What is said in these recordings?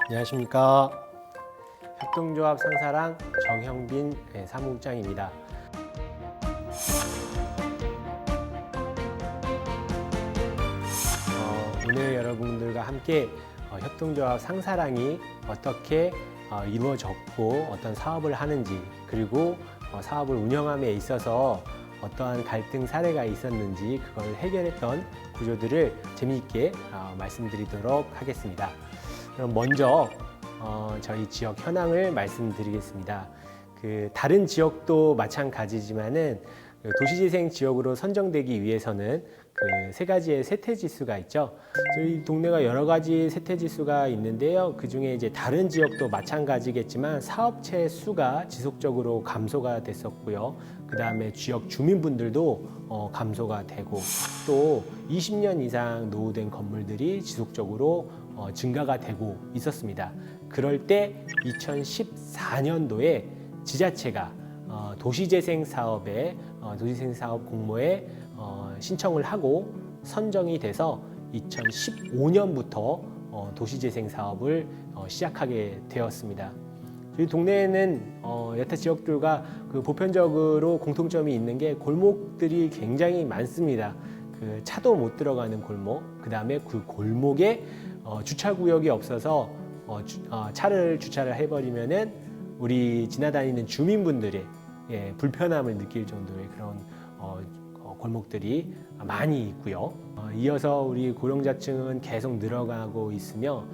안녕하십니까. 협동조합 상사랑 정형빈 사무국장입니다. 오늘 여러분들과 함께 협동조합 상사랑이 어떻게 이루어졌고 어떤 사업을 하는지, 그리고 사업을 운영함에 있어서 어떠한 갈등 사례가 있었는지 그걸 해결했던 구조들을 재미있게 말씀드리도록 하겠습니다. 그럼 먼저 저희 지역 현황을 말씀드리겠습니다. 다른 지역도 마찬가지지만은 도시재생 지역으로 선정되기 위해서는 세 가지의 세태 지수가 있죠. 저희 동네가 여러 가지 세태 지수가 있는데요. 그 중에 이제 다른 지역도 마찬가지겠지만 사업체 수가 지속적으로 감소가 됐었고요. 그 다음에 지역 주민분들도 감소가 되고, 또 20년 이상 노후된 건물들이 지속적으로 증가가 되고 있었습니다. 그럴 때 2014년도에 지자체가 도시재생 사업에 도시재생 사업 공모에 신청을 하고 선정이 돼서 2015년부터 도시재생 사업을 시작하게 되었습니다. 저희 동네에는 여타 지역들과 보편적으로 공통점이 있는 게 골목들이 굉장히 많습니다. 차도 못 들어가는 골목, 그 다음에 그 골목에 주차구역이 없어서 차를 주차를 해버리면은 우리 지나다니는 주민분들의 불편함을 느낄 정도의 그런 골목들이 많이 있고요. 이어서 우리 고령자층은 계속 늘어가고 있으며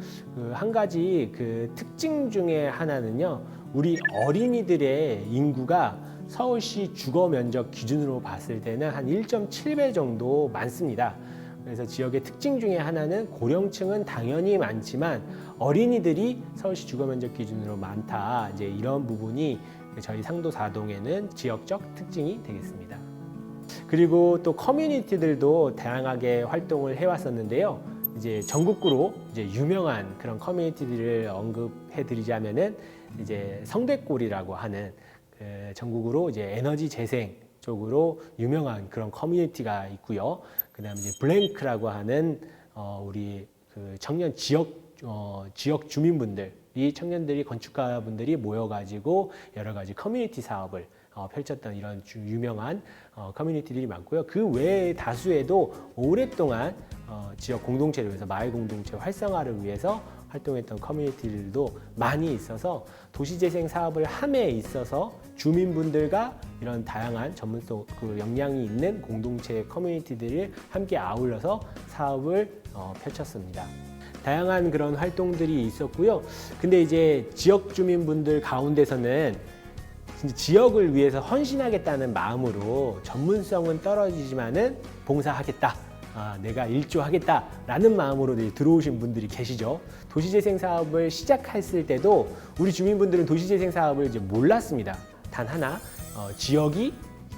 한 가지 특징 중에 하나는요, 우리 어린이들의 인구가 서울시 주거 면적 기준으로 봤을 때는 한 1.7배 정도 많습니다. 그래서 지역의 특징 중에 하나는 고령층은 당연히 많지만 어린이들이 서울시 주거 면적 기준으로 많다. 이제 이런 부분이 저희 상도 4동에는 지역적 특징이 되겠습니다. 그리고 또 커뮤니티들도 다양하게 활동을 해왔었는데요. 이제 전국구로 이제 유명한 그런 커뮤니티들을 언급해 드리자면은 이제 성대골이라고 하는 전국으로 이제 에너지 재생 쪽으로 유명한 그런 커뮤니티가 있고요. 그다음에 이제 블랭크라고 하는 우리 청년 지역 주민분들이 청년들이 건축가분들이 모여가지고 여러 가지 커뮤니티 사업을 펼쳤던 이런 유명한 커뮤니티들이 많고요. 그 외에 다수에도 오랫동안 지역 공동체를 위해서 마을 공동체 활성화를 위해서 활동했던 커뮤니티들도 많이 있어서 도시재생 사업을 함에 있어서 주민분들과 이런 다양한 전문성 역량이 있는 공동체 커뮤니티들을 함께 아울러서 사업을 펼쳤습니다. 다양한 그런 활동들이 있었고요. 근데 이제 지역 주민분들 가운데서는 지역을 위해서 헌신하겠다는 마음으로 전문성은 떨어지지만은 봉사하겠다, 내가 일조하겠다라는 마음으로 들어오신 분들이 계시죠. 도시재생 사업을 시작했을 때도 우리 주민분들은 도시재생 사업을 이제 몰랐습니다. 단 하나, 지역이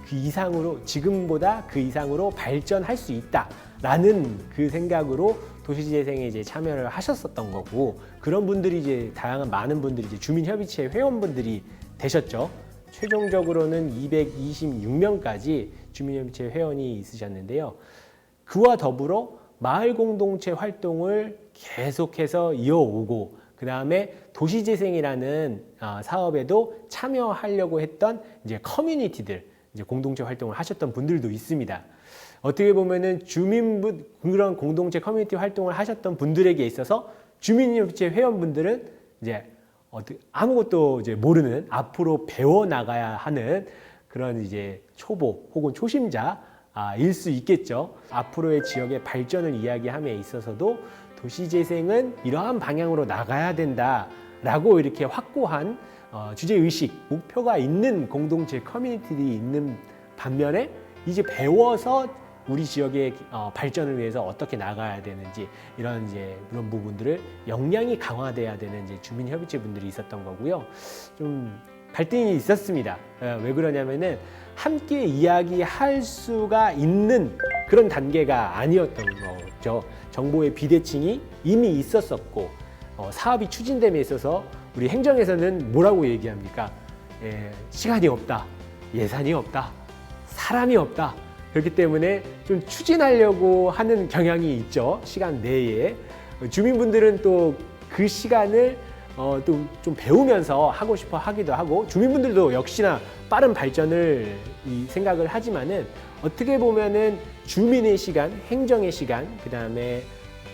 그 이상으로, 지금보다 그 이상으로 발전할 수 있다라는 그 생각으로 도시재생에 이제 참여를 하셨었던 거고, 그런 분들이 이제 다양한 많은 분들이 이제 주민협의체 회원분들이 되셨죠. 최종적으로는 226명까지 주민협의체 회원이 있으셨는데요. 그와 더불어 마을 공동체 활동을 계속해서 이어오고, 그 다음에 도시재생이라는 사업에도 참여하려고 했던 이제 커뮤니티들, 이제 공동체 활동을 하셨던 분들도 있습니다. 어떻게 보면은 그런 공동체 커뮤니티 활동을 하셨던 분들에게 있어서 주민협의체 회원분들은 이제 아무것도 이제 모르는, 앞으로 배워 나가야 하는 그런 이제 초보 혹은 초심자일 수 있겠죠. 앞으로의 지역의 발전을 이야기함에 있어서도 도시재생은 이러한 방향으로 나가야 된다라고 이렇게 확고한 주제의식, 목표가 있는 공동체 커뮤니티들이 있는 반면에 이제 배워서 우리 지역의 발전을 위해서 어떻게 나가야 되는지 이런 부분들을 역량이 강화돼야 되는 이제 주민협의체 분들이 있었던 거고요. 좀 갈등이 있었습니다. 왜 그러냐면은 함께 이야기할 수가 있는 그런 단계가 아니었던 거죠. 정보의 비대칭이 이미 있었었고, 사업이 추진됨에 있어서 우리 행정에서는 뭐라고 얘기합니까? 시간이 없다, 예산이 없다, 사람이 없다. 그렇기 때문에 좀 추진하려고 하는 경향이 있죠. 시간 내에. 주민분들은 또 그 시간을 또 좀 배우면서 하고 싶어 하기도 하고, 주민분들도 역시나 빠른 발전을 생각을 하지만은 어떻게 보면은 주민의 시간, 행정의 시간, 그 다음에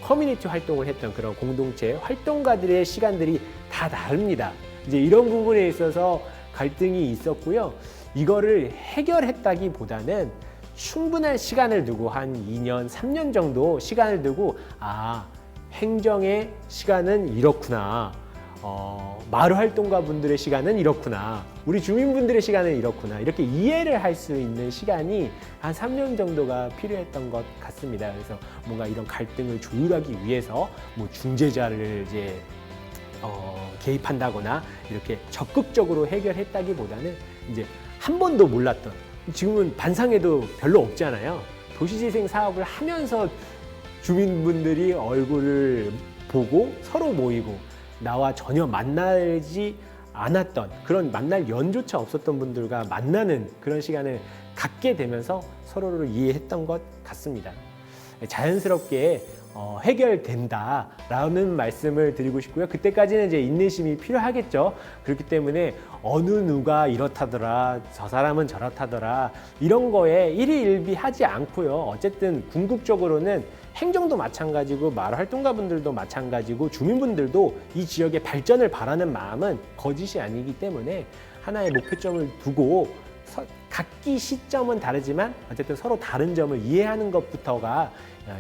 커뮤니티 활동을 했던 그런 공동체 활동가들의 시간들이 다 다릅니다. 이제 이런 부분에 있어서 갈등이 있었고요. 이거를 해결했다기보다는 충분한 시간을 두고 한 2년, 3년 정도 시간을 두고 행정의 시간은 이렇구나. 마을 활동가 분들의 시간은 이렇구나. 우리 주민분들의 시간은 이렇구나. 이렇게 이해를 할 수 있는 시간이 한 3년 정도가 필요했던 것 같습니다. 그래서 뭔가 이런 갈등을 조율하기 위해서 뭐 중재자를 이제 개입한다거나 이렇게 적극적으로 해결했다기보다는 이제 한 번도 몰랐던, 지금은 반상회도 별로 없잖아요. 도시재생 사업을 하면서 주민분들이 얼굴을 보고 서로 모이고 나와 전혀 만나지 않았던, 그런 만날 연조차 없었던 분들과 만나는 그런 시간을 갖게 되면서 서로를 이해했던 것 같습니다. 자연스럽게 해결된다라는 말씀을 드리고 싶고요. 그때까지는 이제 인내심이 필요하겠죠. 그렇기 때문에 어느 누가 이렇다더라, 저 사람은 저렇다더라, 이런 거에 일희일비하지 않고요. 어쨌든 궁극적으로는 행정도 마찬가지고 마을 활동가분들도 마찬가지고 주민분들도 이 지역의 발전을 바라는 마음은 거짓이 아니기 때문에 하나의 목표점을 두고 각기 시점은 다르지만 어쨌든 서로 다른 점을 이해하는 것부터가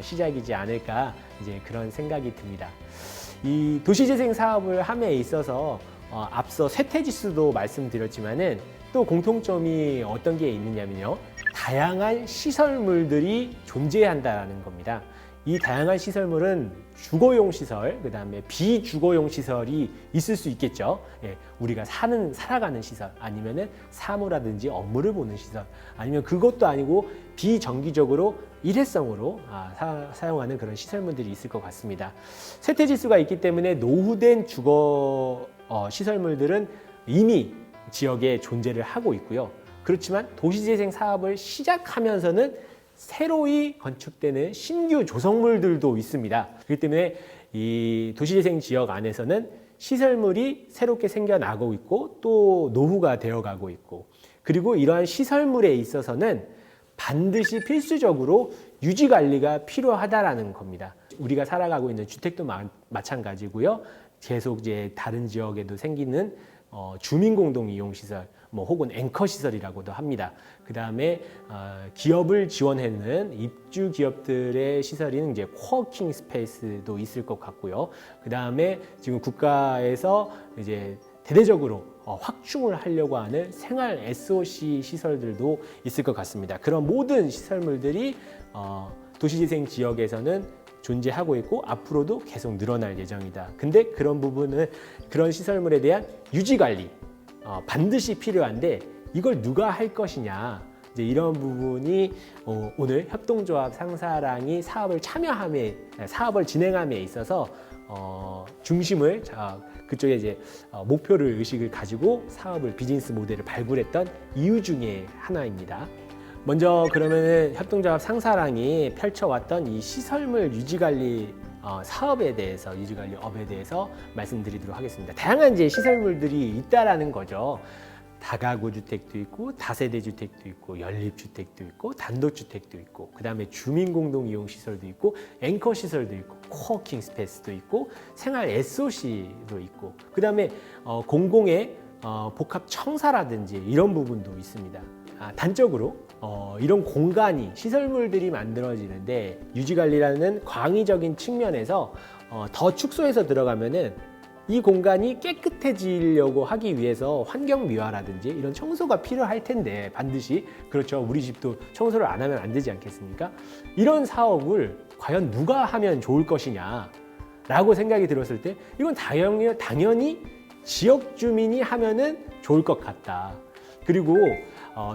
시작이지 않을까, 이제 그런 생각이 듭니다. 이 도시재생 사업을 함에 있어서 앞서 쇠퇴지수도 말씀드렸지만은 또 공통점이 어떤 게 있느냐면요. 다양한 시설물들이 존재한다는 겁니다. 이 다양한 시설물은 주거용 시설, 그 다음에 비주거용 시설이 있을 수 있겠죠. 우리가 살아가는 시설, 아니면은 사무라든지 업무를 보는 시설, 아니면 그것도 아니고 비정기적으로 일회성으로 사용하는 그런 시설물들이 있을 것 같습니다. 쇠퇴지수가 있기 때문에 노후된 주거 시설물들은 이미 지역에 존재를 하고 있고요. 그렇지만 도시재생 사업을 시작하면서는 새로이 건축되는 신규 조성물들도 있습니다. 그렇기 때문에 이 도시재생 지역 안에서는 시설물이 새롭게 생겨나고 있고 또 노후가 되어가고 있고, 그리고 이러한 시설물에 있어서는 반드시 필수적으로 유지관리가 필요하다라는 겁니다. 우리가 살아가고 있는 주택도 마찬가지고요. 계속 이제 다른 지역에도 생기는 주민공동이용시설, 혹은 앵커시설이라고도 합니다. 그 다음에 기업을 지원하는 입주 기업들의 시설인 이제 코워킹 스페이스도 있을 것 같고요. 그 다음에 지금 국가에서 이제 대대적으로 확충을 하려고 하는 생활 SOC 시설들도 있을 것 같습니다. 그런 모든 시설물들이 도시재생 지역에서는 존재하고 있고 앞으로도 계속 늘어날 예정이다. 근데 그런 부분은, 그런 시설물에 대한 유지관리 반드시 필요한데 이걸 누가 할 것이냐, 이제 이런 부분이 오늘 협동조합 상사랑이 사업을 진행함에 있어서 중심을 그쪽에 이제 목표를 의식을 가지고 사업을, 비즈니스 모델을 발굴했던 이유 중에 하나입니다. 먼저 그러면은 협동조합 상사랑이 펼쳐왔던 이 시설물 유지관리 사업에 대해서, 유지관리업에 대해서 말씀드리도록 하겠습니다. 다양한 이제 시설물들이 있다라는 거죠. 다가구 주택도 있고, 다세대 주택도 있고, 연립주택도 있고, 단독주택도 있고, 그 다음에 주민공동이용시설도 있고, 앵커시설도 있고, 코워킹 스페이스도 있고, 생활 SOC도 있고, 그 다음에 공공의 복합청사라든지 이런 부분도 있습니다. 단적으로 이런 공간이, 시설물들이 만들어지는데 유지관리라는 광의적인 측면에서 더 축소해서 들어가면은 이 공간이 깨끗해지려고 하기 위해서 환경미화라든지 이런 청소가 필요할 텐데, 반드시, 그렇죠, 우리 집도 청소를 안 하면 안 되지 않겠습니까? 이런 사업을 과연 누가 하면 좋을 것이냐 라고 생각이 들었을 때 이건 당연히 지역 주민이 하면은 좋을 것 같다. 그리고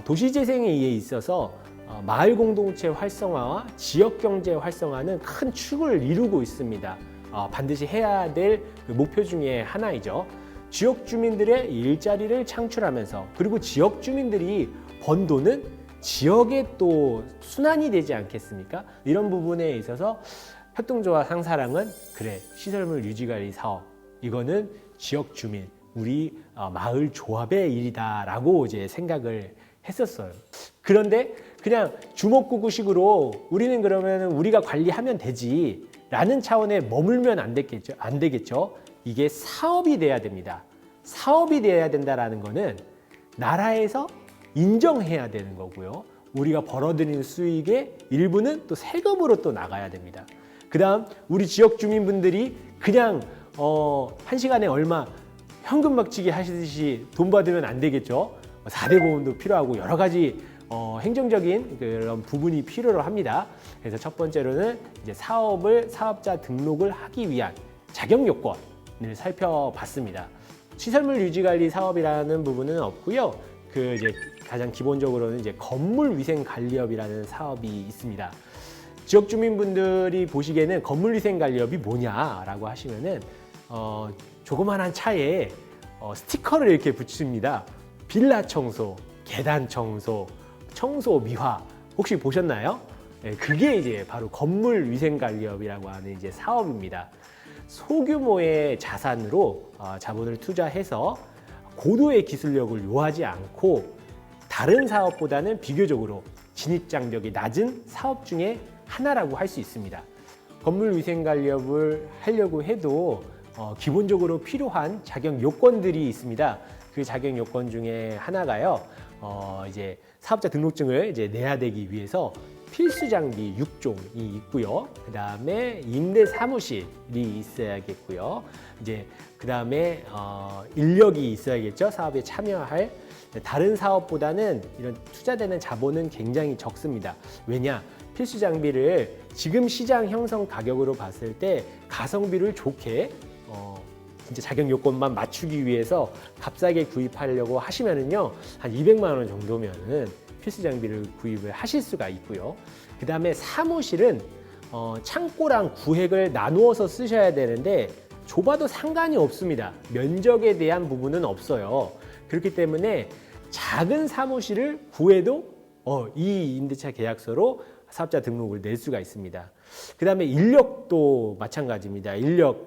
도시재생에 있어서 마을 공동체 활성화와 지역 경제 활성화는 큰 축을 이루고 있습니다. 반드시 해야 될 목표 중에 하나이죠. 지역 주민들의 일자리를 창출하면서, 그리고 지역 주민들이 번 돈은 지역에 또 순환이 되지 않겠습니까? 이런 부분에 있어서 협동조합 상사랑은 시설물 유지관리 사업 이거는 지역 주민, 우리 마을 조합의 일이다라고 이제 생각을 했었어요. 그런데 그냥 주먹구구식으로 우리는 그러면 우리가 관리하면 되지라는 차원에 머물면 안 되겠죠. 이게 사업이 돼야 됩니다. 사업이 돼야 된다라는 거는 나라에서 인정해야 되는 거고요. 우리가 벌어들이는 수익의 일부는 또 세금으로 또 나가야 됩니다. 그다음 우리 지역 주민분들이 그냥 한 시간에 얼마 현금 막치기 하시듯이 돈 받으면 안 되겠죠. 4대 보험도 필요하고 여러 가지 행정적인 그런 부분이 필요로 합니다. 그래서 첫 번째로는 이제 사업자 등록을 하기 위한 자격 요건을 살펴봤습니다. 시설물 유지 관리 사업이라는 부분은 없고요. 그 이제 가장 기본적으로는 이제 건물 위생 관리업이라는 사업이 있습니다. 지역 주민분들이 보시기에는 건물 위생 관리업이 뭐냐라고 하시면은 조그만한 차에 스티커를 이렇게 붙입니다. 빌라 청소, 계단 청소, 청소 미화 혹시 보셨나요? 네, 그게 이제 바로 건물 위생 관리업이라고 하는 이제 사업입니다. 소규모의 자산으로 자본을 투자해서 고도의 기술력을 요하지 않고 다른 사업보다는 비교적으로 진입장벽이 낮은 사업 중에 하나라고 할 수 있습니다. 건물 위생 관리업을 하려고 해도 기본적으로 필요한 자격 요건들이 있습니다. 그 자격 요건 중에 하나가요. 이제 사업자 등록증을 이제 내야 되기 위해서 필수 장비 6종이 있고요. 그 다음에 임대 사무실이 있어야겠고요. 이제 그 다음에 인력이 있어야겠죠. 사업에 참여할. 다른 사업보다는 이런 투자되는 자본은 굉장히 적습니다. 왜냐? 필수 장비를 지금 시장 형성 가격으로 봤을 때 가성비를 좋게 진짜 자격 요건만 맞추기 위해서 값싸게 구입하려고 하시면은요, 한 200만 원 정도면은 필수 장비를 구입을 하실 수가 있고요. 그 다음에 사무실은 창고랑 구획을 나누어서 쓰셔야 되는데 좁아도 상관이 없습니다. 면적에 대한 부분은 없어요. 그렇기 때문에 작은 사무실을 구해도 이 임대차 계약서로 사업자 등록을 낼 수가 있습니다. 그 다음에 인력도 마찬가지입니다.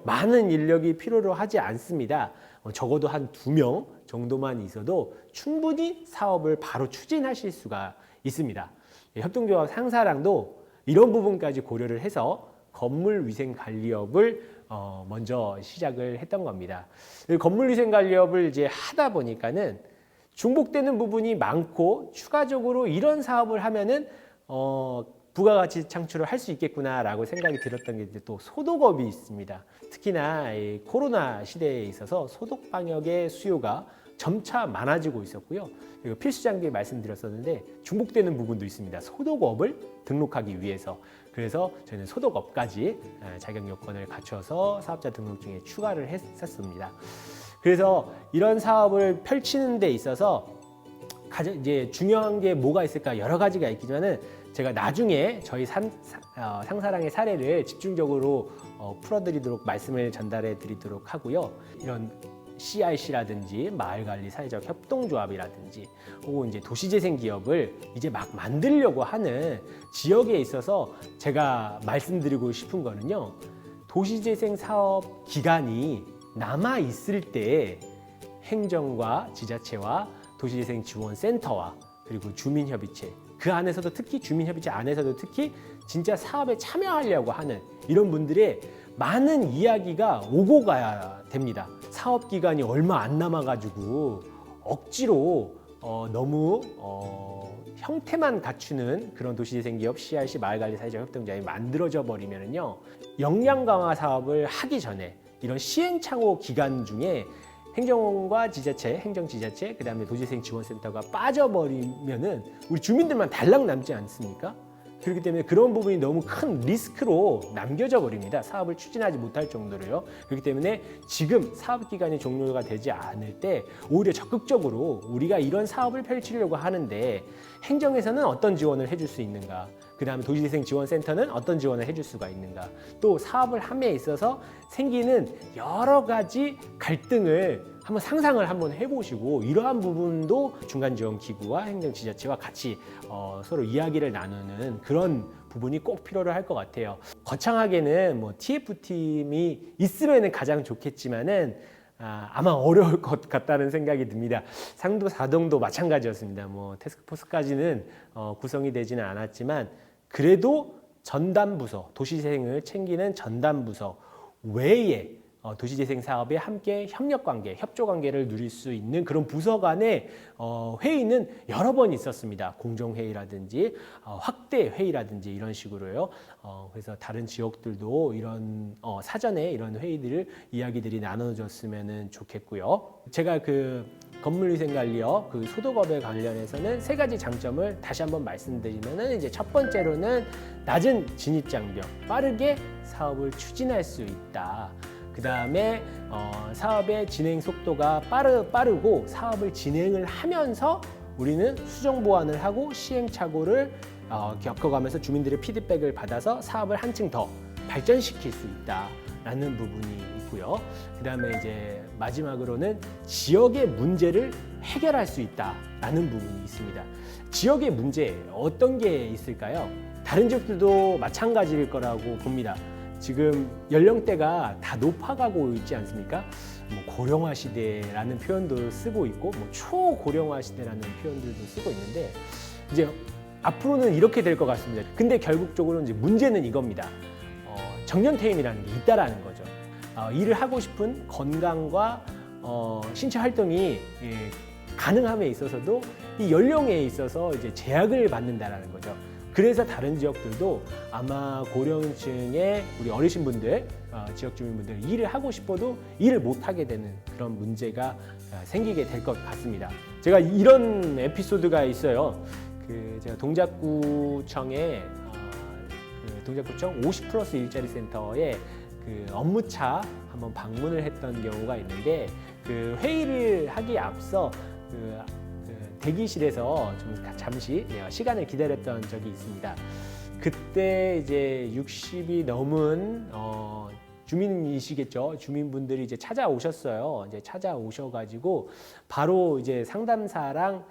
많은 인력이 필요로 하지 않습니다. 적어도 한 2명 정도만 있어도 충분히 사업을 바로 추진하실 수가 있습니다. 협동조합 상사랑도 이런 부분까지 고려를 해서 건물위생관리업을 먼저 시작을 했던 겁니다. 건물위생관리업을 이제 하다 보니까는 중복되는 부분이 많고 추가적으로 이런 사업을 하면은 부가가치 창출을 할 수 있겠구나라고 생각이 들었던 게 또 소독업이 있습니다. 특히나 이 코로나 시대에 있어서 소독 방역의 수요가 점차 많아지고 있었고요. 그리고 필수 장비 말씀드렸었는데 중복되는 부분도 있습니다. 소독업을 등록하기 위해서. 그래서 저희는 소독업까지 자격 요건을 갖춰서 사업자 등록증에 추가를 했었습니다. 그래서 이런 사업을 펼치는 데 있어서 가장 이제 중요한 게 뭐가 있을까 여러 가지가 있지만은 제가 나중에 저희 상사랑의 사례를 집중적으로 풀어드리도록 말씀을 전달해 드리도록 하고요. 이런 CRC라든지 마을관리 사회적 협동조합이라든지 혹은 이제 도시재생 기업을 이제 막 만들려고 하는 지역에 있어서 제가 말씀드리고 싶은 거는요. 도시재생 사업 기간이 남아 있을 때 행정과 지자체와 도시재생지원센터와 그리고 주민협의체 그 안에서도 특히 주민협의체 안에서도 특히 진짜 사업에 참여하려고 하는 이런 분들의 많은 이야기가 오고 가야 됩니다. 사업 기간이 얼마 안 남아가지고 억지로 너무 형태만 갖추는 그런 도시재생기업 CRC 마을관리 사회적 협동조합이 만들어져 버리면은요 역량 강화 사업을 하기 전에 이런 시행착오 기간 중에 행정과 지자체, 행정지자체, 그 다음에 도시재생지원센터가 빠져버리면은 우리 주민들만 달랑 남지 않습니까? 그렇기 때문에 그런 부분이 너무 큰 리스크로 남겨져 버립니다. 사업을 추진하지 못할 정도로요. 그렇기 때문에 지금 사업 기간이 종료가 되지 않을 때 오히려 적극적으로 우리가 이런 사업을 펼치려고 하는데 행정에서는 어떤 지원을 해줄 수 있는가? 그 다음에 도시재생지원센터는 어떤 지원을 해줄 수가 있는가? 또 사업을 함에 있어서 생기는 여러 가지 갈등을 한번 상상을 한번 해보시고 이러한 부분도 중간지원기구와 행정지자체와 같이 서로 이야기를 나누는 그런 부분이 꼭 필요로 할 것 같아요. 거창하게는 뭐 TF팀이 있으면 가장 좋겠지만은 아마 어려울 것 같다는 생각이 듭니다. 상도 사동도 마찬가지였습니다. 뭐 태스크포스까지는 구성이 되지는 않았지만 그래도 전담부서, 도시재생을 챙기는 전담부서 외에 도시재생 사업에 함께 협력관계, 협조관계를 누릴 수 있는 그런 부서 간의 회의는 여러 번 있었습니다. 공정회의라든지 확대 회의라든지 이런 식으로요. 그래서 다른 지역들도 이런 사전에 이런 회의들을 이야기들이 나눠졌으면 좋겠고요. 제가 그 건물위생관리업 그 소득업에 관련해서는 세 가지 장점을 다시 한번 말씀드리면은 이제 첫 번째로는 낮은 진입장벽, 빠르게 사업을 추진할 수 있다. 그 다음에 사업의 진행 속도가 빠르고 사업을 진행을 하면서 우리는 수정 보완을 하고 시행착오를 겪어가면서 주민들의 피드백을 받아서 사업을 한층 더 발전시킬 수 있다라는 부분이 있고요. 그 다음에 이제 마지막으로는 지역의 문제를 해결할 수 있다라는 부분이 있습니다. 지역의 문제 어떤 게 있을까요? 다른 지역들도 마찬가지일 거라고 봅니다. 지금 연령대가 다 높아가고 있지 않습니까? 뭐 고령화 시대라는 표현도 쓰고 있고 뭐 초고령화 시대라는 표현들도 쓰고 있는데 이제 앞으로는 이렇게 될 것 같습니다. 근데 결국적으로 이제 문제는 이겁니다. 정년퇴임이라는 게 있다라는 거죠. 일을 하고 싶은 건강과 신체 활동이 가능함에 있어서도 이 연령에 있어서 이제 제약을 받는다라는 거죠. 그래서 다른 지역들도 아마 고령층의 우리 어르신분들, 지역 주민분들 일을 하고 싶어도 일을 못하게 되는 그런 문제가 생기게 될 것 같습니다. 제가 이런 에피소드가 있어요. 제가 동작구청에 동작구청 50+ 일자리 센터에 업무차 한번 방문을 했던 경우가 있는데 회의를 하기에 앞서 대기실에서 좀 잠시 시간을 기다렸던 적이 있습니다. 그때 이제 60이 넘은 주민이시겠죠. 주민분들이 이제 찾아오셨어요. 이제 찾아오셔가지고 바로 이제 상담사랑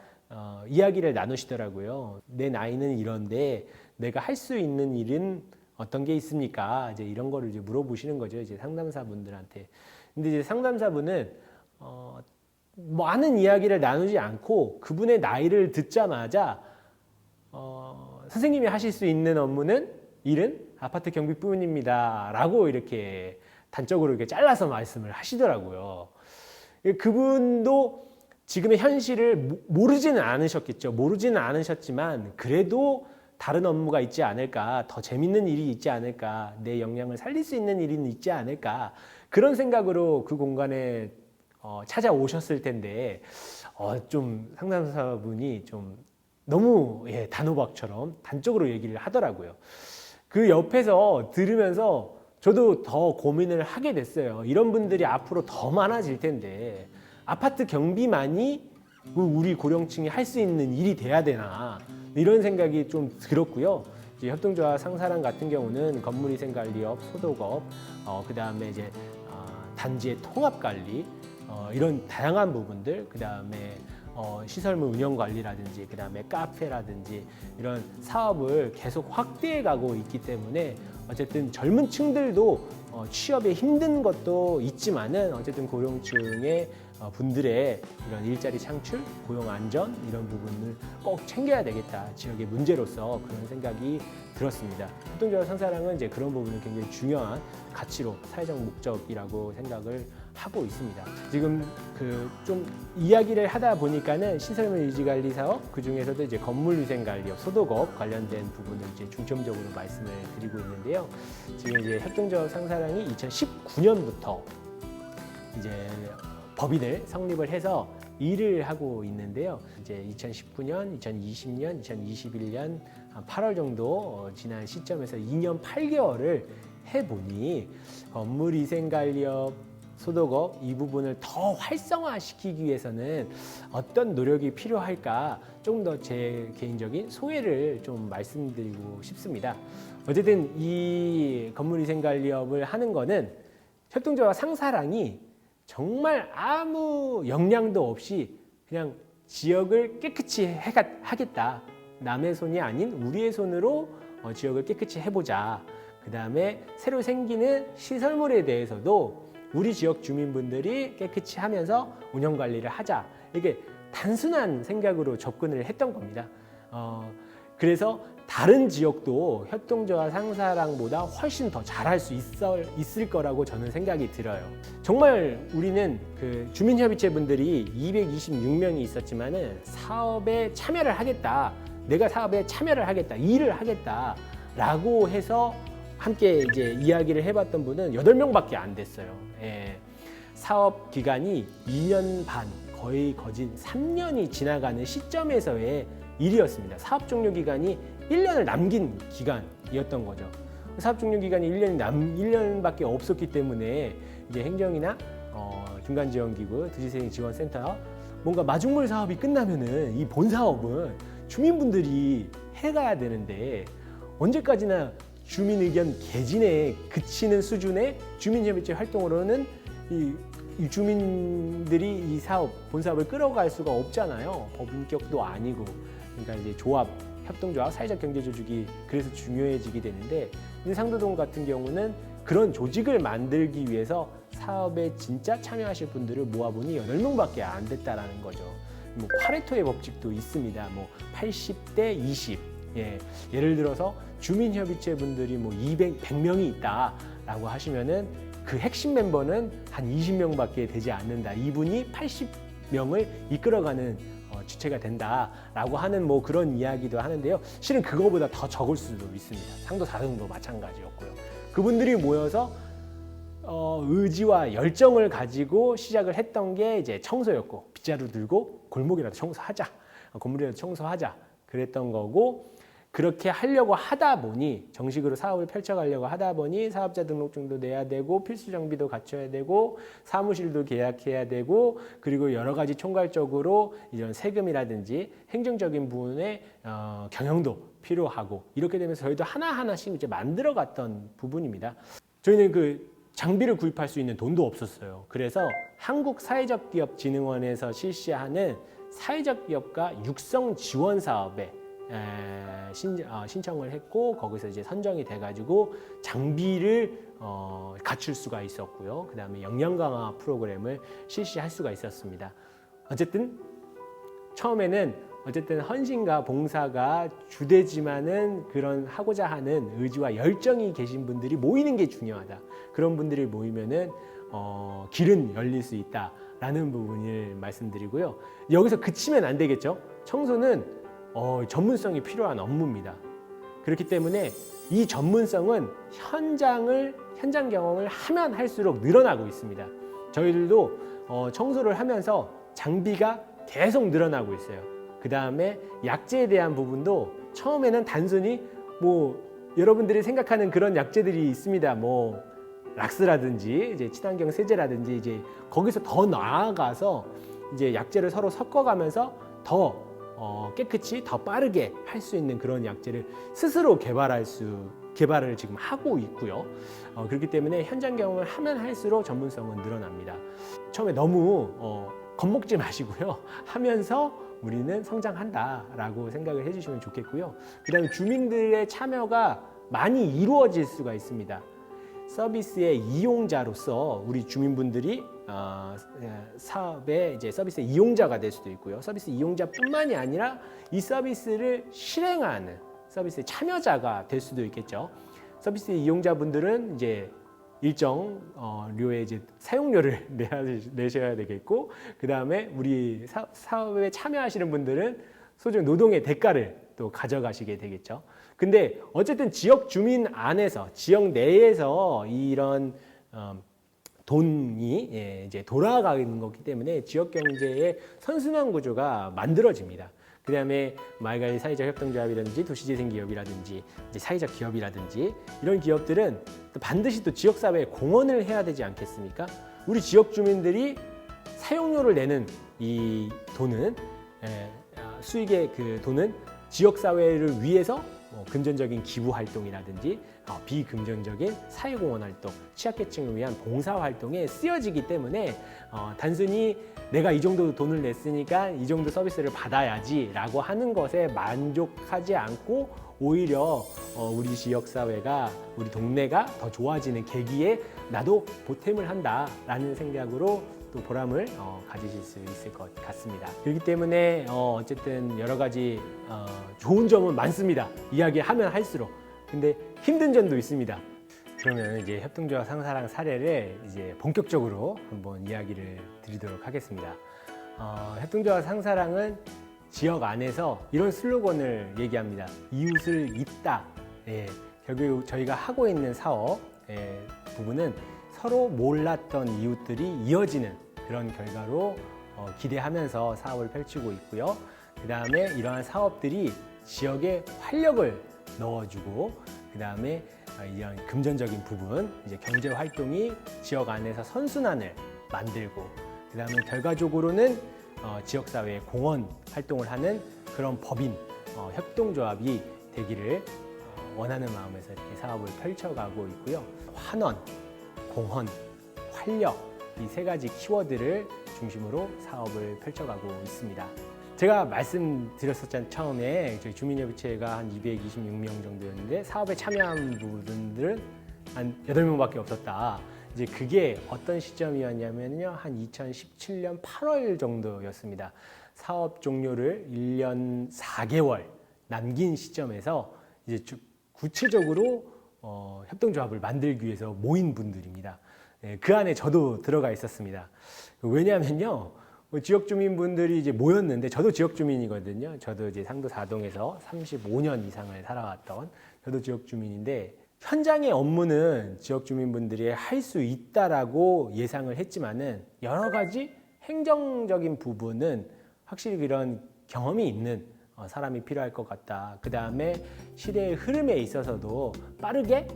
이야기를 나누시더라고요. 내 나이는 이런데 내가 할 수 있는 일은 어떤 게 있습니까? 이제 이런 거를 이제 물어보시는 거죠. 이제 상담사분들한테. 근데 이제 상담사분은 많은 이야기를 나누지 않고 그분의 나이를 듣자마자 선생님이 하실 수 있는 일은 아파트 경비뿐입니다 라고 이렇게 단적으로 이렇게 잘라서 말씀을 하시더라고요. 그분도 지금의 현실을 모르지는 않으셨겠죠. 모르지는 않으셨지만 그래도 다른 업무가 있지 않을까, 더 재밌는 일이 있지 않을까, 내 역량을 살릴 수 있는 일이 있지 않을까, 그런 생각으로 그 공간에 찾아오셨을 텐데 좀 상담사분이 좀 너무 단호박처럼 단적으로 얘기를 하더라고요. 그 옆에서 들으면서 저도 더 고민을 하게 됐어요. 이런 분들이 앞으로 더 많아질 텐데 아파트 경비만이 우리 고령층이 할 수 있는 일이 돼야 되나 이런 생각이 좀 들었고요. 이제 협동조합 상사랑 같은 경우는 건물위생관리업, 소독업, 그 다음에 이제 단지의 통합관리 이런 다양한 부분들, 그 다음에 시설물 운영관리라든지, 그 다음에 카페라든지 이런 사업을 계속 확대해 가고 있기 때문에 어쨌든 젊은 층들도 취업에 힘든 것도 있지만은 어쨌든 고령층의 분들의 이런 일자리 창출, 고용 안전 이런 부분을 꼭 챙겨야 되겠다. 지역의 문제로서 그런 생각이 들었습니다. 협동조합 상사랑은 이제 그런 부분은 굉장히 중요한 가치로 사회적 목적이라고 생각을 하고 있습니다. 지금 좀 이야기를 하다 보니까는 시설물 유지관리 사업, 그 중에서도 이제 건물위생관리업, 소독업 관련된 부분을 이제 중점적으로 말씀을 드리고 있는데요. 지금 이제 협동조합 상사랑이 2019년부터 이제 법인을 성립을 해서 일을 하고 있는데요. 이제 2019년, 2020년, 2021년 8월 정도 지난 시점에서 2년 8개월을 해보니 건물위생관리업, 소독업 이 부분을 더 활성화시키기 위해서는 어떤 노력이 필요할까 조금 더 제 개인적인 소회를 좀 말씀드리고 싶습니다. 어쨌든 이 건물위생관리업을 하는 거는 협동조합 상사랑이 정말 아무 역량도 없이 그냥 지역을 깨끗이 하겠다. 남의 손이 아닌 우리의 손으로 지역을 깨끗이 해보자. 그 다음에 새로 생기는 시설물에 대해서도 우리 지역 주민분들이 깨끗이 하면서 운영 관리를 하자. 이게 단순한 생각으로 접근을 했던 겁니다. 그래서 다른 지역도 협동조합 상사랑보다 훨씬 더 잘할 수 있을 거라고 저는 생각이 들어요. 정말 우리는 그 주민협의체 분들이 226명이 있었지만은 사업에 참여를 하겠다. 내가 사업에 참여를 하겠다. 일을 하겠다라고 해서 함께 이제 이야기를 해봤던 분은 8명밖에 안 됐어요. 예. 사업 기간이 2년 반, 거의 거진 3년이 지나가는 시점에서의 일이었습니다. 사업 종료 기간이 1년을 남긴 기간이었던 거죠. 사업 종료 기간이 1년밖에 없었기 때문에 이제 행정이나 중간지원기구, 도시재생지원센터 뭔가 마중물 사업이 끝나면은 이 본 사업은 주민분들이 해가야 되는데 언제까지나 주민 의견 개진에 그치는 수준의 주민협의체 활동으로는 이 주민들이 이 사업, 본 사업을 끌어갈 수가 없잖아요. 법인격도 아니고. 그러니까 이제 조합, 협동조합, 사회적 경제조직이 그래서 중요해지게 되는데 상도동 같은 경우는 그런 조직을 만들기 위해서 사업에 진짜 참여하실 분들을 모아보니 8명밖에 안 됐다라는 거죠. 뭐 파레토의 법칙도 있습니다. 뭐 80대 20. 예, 예를 들어서 주민협의체 분들이 뭐 100명이 있다라고 하시면은 그 핵심 멤버는 한 20명밖에 되지 않는다. 이분이 80명을 이끌어가는 주체가 된다라고 하는 뭐 그런 이야기도 하는데요. 실은 그거보다 더 적을 수도 있습니다. 상도 4등도 마찬가지였고요. 그분들이 모여서 의지와 열정을 가지고 시작을 했던 게 이제 청소였고, 빗자루 들고 골목이라도 청소하자, 건물이라도 청소하자 그랬던 거고, 그렇게 하려고 하다 보니, 정식으로 사업을 펼쳐가려고 하다 보니 사업자 등록증도 내야 되고 필수 장비도 갖춰야 되고 사무실도 계약해야 되고, 그리고 여러 가지 총괄적으로 이런 세금이라든지 행정적인 부분의 경영도 필요하고, 이렇게 되면서 저희도 하나하나씩 이제 만들어갔던 부분입니다. 저희는 그 장비를 구입할 수 있는 돈도 없었어요. 그래서 한국사회적기업진흥원에서 실시하는 사회적 기업가 육성 지원 사업에 신청을 했고, 거기서 이제 선정이 돼가지고 장비를 갖출 수가 있었고요. 그 다음에 역량 강화 프로그램을 실시할 수가 있었습니다. 어쨌든 처음에는 헌신과 봉사가 주되지만은 그런 하고자 하는 의지와 열정이 계신 분들이 모이는 게 중요하다. 그런 분들이 모이면은 길은 열릴 수 있다라는 부분을 말씀드리고요. 여기서 그치면 안 되겠죠. 청소는 전문성이 필요한 업무입니다. 그렇기 때문에 이 전문성은 현장 경험을 하면 할수록 늘어나고 있습니다. 저희들도 청소를 하면서 장비가 계속 늘어나고 있어요. 그 다음에 약재에 대한 부분도 처음에는 단순히 뭐 여러분들이 생각하는 그런 약재들이 있습니다. 뭐 락스라든지 이제 친환경 세제라든지 이제 거기서 더 나아가서 이제 약재를 서로 섞어가면서 더 깨끗이 더 빠르게 할 수 있는 그런 약재를 스스로 개발을 지금 하고 있고요. 그렇기 때문에 현장 경험을 하면 할수록 전문성은 늘어납니다. 처음에 너무 겁먹지 마시고요. 하면서 우리는 성장한다라고 생각을 해주시면 좋겠고요. 그 다음에 주민들의 참여가 많이 이루어질 수가 있습니다. 서비스의 이용자로서 우리 주민분들이 사업의 이제 서비스의 이용자가 될 수도 있고요. 서비스 이용자뿐만이 아니라 이 서비스를 실행하는 서비스의 참여자가 될 수도 있겠죠. 서비스 이용자분들은 이제 일정 료의 이제 사용료를 내셔야 되겠고, 그 다음에 우리 사업에 참여하시는 분들은 소정 노동의 대가를 또 가져가시게 되겠죠. 근데 어쨌든 지역 주민 안에서, 지역 내에서 이런 돈이 이제 돌아가는 거기 때문에 지역 경제의 선순환 구조가 만들어집니다. 그 다음에 말가리 사회적 협동조합이라든지 도시재생 기업이라든지 이제 사회적 기업이라든지 이런 기업들은 또 반드시 또 지역사회에 공헌을 해야 되지 않겠습니까? 우리 지역 주민들이 사용료를 내는 이 돈은 수익의 그 돈은 지역사회를 위해서 금전적인 기부 활동이라든지 비금전적인 사회공헌 활동, 취약계층을 위한 봉사활동에 쓰여지기 때문에 단순히 내가 이 정도 돈을 냈으니까 이 정도 서비스를 받아야지 라고 하는 것에 만족하지 않고 오히려 우리 지역사회가, 우리 동네가 더 좋아지는 계기에 나도 보탬을 한다라는 생각으로 또 보람을 가지실 수 있을 것 같습니다. 그렇기 때문에 어쨌든 여러 가지 좋은 점은 많습니다. 이야기하면 할수록. 근데 힘든 점도 있습니다. 그러면 이제 협동조합 상사랑 사례를 이제 본격적으로 한번 이야기를 드리도록 하겠습니다. 협동조합 상사랑은 지역 안에서 이런 슬로건을 얘기합니다. 이웃을 잇다. 예, 결국 저희가 하고 있는 사업 부분은 서로 몰랐던 이웃들이 이어지는 그런 결과로 기대하면서 사업을 펼치고 있고요. 그 다음에 이러한 사업들이 지역에 활력을 넣어주고, 그 다음에 이런 금전적인 부분, 이제 경제 활동이 지역 안에서 선순환을 만들고, 그 다음에 결과적으로는 지역사회에 공헌 활동을 하는 그런 법인, 협동조합이 되기를 원하는 마음에서 이렇게 사업을 펼쳐가고 있고요. 환원, 공헌, 활력, 이 세 가지 키워드를 중심으로 사업을 펼쳐가고 있습니다. 제가 말씀드렸었잖아요. 처음에 저희 주민협의체가 한 226명 정도였는데 사업에 참여한 분들은 한 8명밖에 없었다. 이제 그게 어떤 시점이었냐면요. 한 2017년 8월 정도였습니다. 사업 종료를 1년 4개월 남긴 시점에서 이제 구체적으로 협동조합을 만들기 위해서 모인 분들입니다. 그 안에 저도 들어가 있었습니다. 왜냐하면요. 지역 주민분들이 이제 모였는데, 저도 지역 주민이거든요. 저도 이제 상도 4동에서 35년 이상을 살아왔던 저도 지역 주민인데, 현장의 업무는 지역 주민분들이 할 수 있다라고 예상을 했지만은 여러 가지 행정적인 부분은 확실히 그런 경험이 있는 사람이 필요할 것 같다. 그 다음에 시대의 흐름에 있어서도 빠르게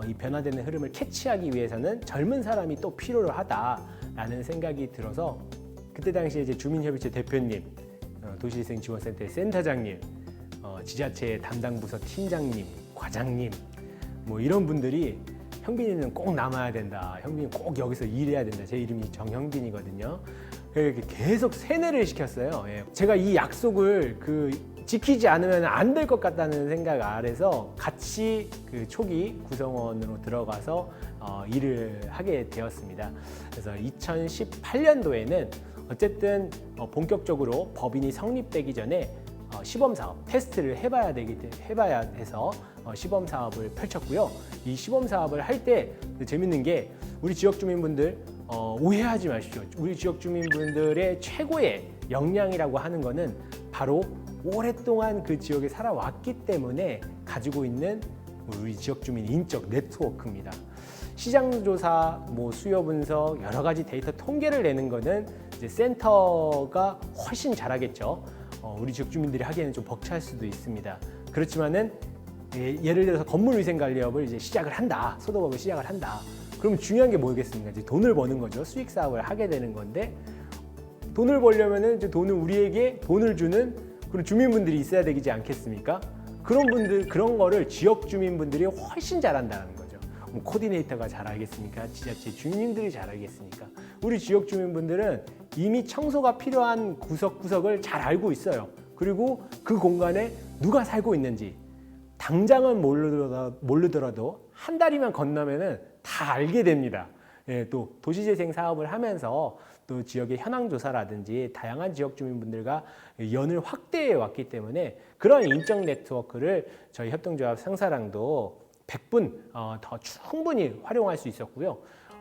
이 변화되는 흐름을 캐치하기 위해서는 젊은 사람이 또 필요로 하다라는 생각이 들어서, 그때 당시에 이제 주민협의체 대표님, 도시재생지원센터의 센터장님, 지자체 담당 부서 팀장님, 과장님, 뭐 이런 분들이 형빈이는 꼭 남아야 된다. 형빈이 꼭 여기서 일해야 된다. 제 이름이 정형빈이거든요. 이렇게 계속 세뇌를 시켰어요. 제가 이 약속을 지키지 않으면 안 될 것 같다는 생각 아래서 같이 그 초기 구성원으로 들어가서 일을 하게 되었습니다. 그래서 2018년도에는 어쨌든 본격적으로 법인이 성립되기 전에 시범 사업 테스트를 해봐야 해서 시범 사업을 펼쳤고요. 이 시범 사업을 할 때 재밌는 게, 우리 지역 주민분들 오해하지 마십시오. 우리 지역 주민분들의 최고의 역량이라고 하는 거는 바로 오랫동안 그 지역에 살아왔기 때문에 가지고 있는 우리 지역 주민 인적 네트워크입니다. 시장 조사, 수요 분석, 여러 가지 데이터 통계를 내는 거는 이제 센터가 훨씬 잘하겠죠. 우리 지역 주민들이 하기에는 좀 벅찰 수도 있습니다. 그렇지만은 예를 들어서 건물위생관리업을 이제 시작을 한다, 소도법을 시작을 한다. 그럼 중요한 게 뭐겠습니까? 이제 돈을 버는 거죠. 수익 사업을 하게 되는 건데, 돈을 벌려면은 이제 우리에게 돈을 주는 그런 주민분들이 있어야 되지 않겠습니까? 그런 거를 지역 주민분들이 훨씬 잘한다는 거죠. 코디네이터가 잘 알겠습니까? 지자체 주민들이 잘 알겠습니까? 우리 지역 주민분들은 이미 청소가 필요한 구석구석을 잘 알고 있어요. 그리고 그 공간에 누가 살고 있는지 당장은 모르더라도 한 달이면 건너면은 다 알게 됩니다. 또 도시재생 사업을 하면서 또 지역의 현황조사라든지 다양한 지역 주민분들과 연을 확대해 왔기 때문에 그런 인적 네트워크를 저희 협동조합 상사랑도 100분 더 충분히 활용할 수 있었고요.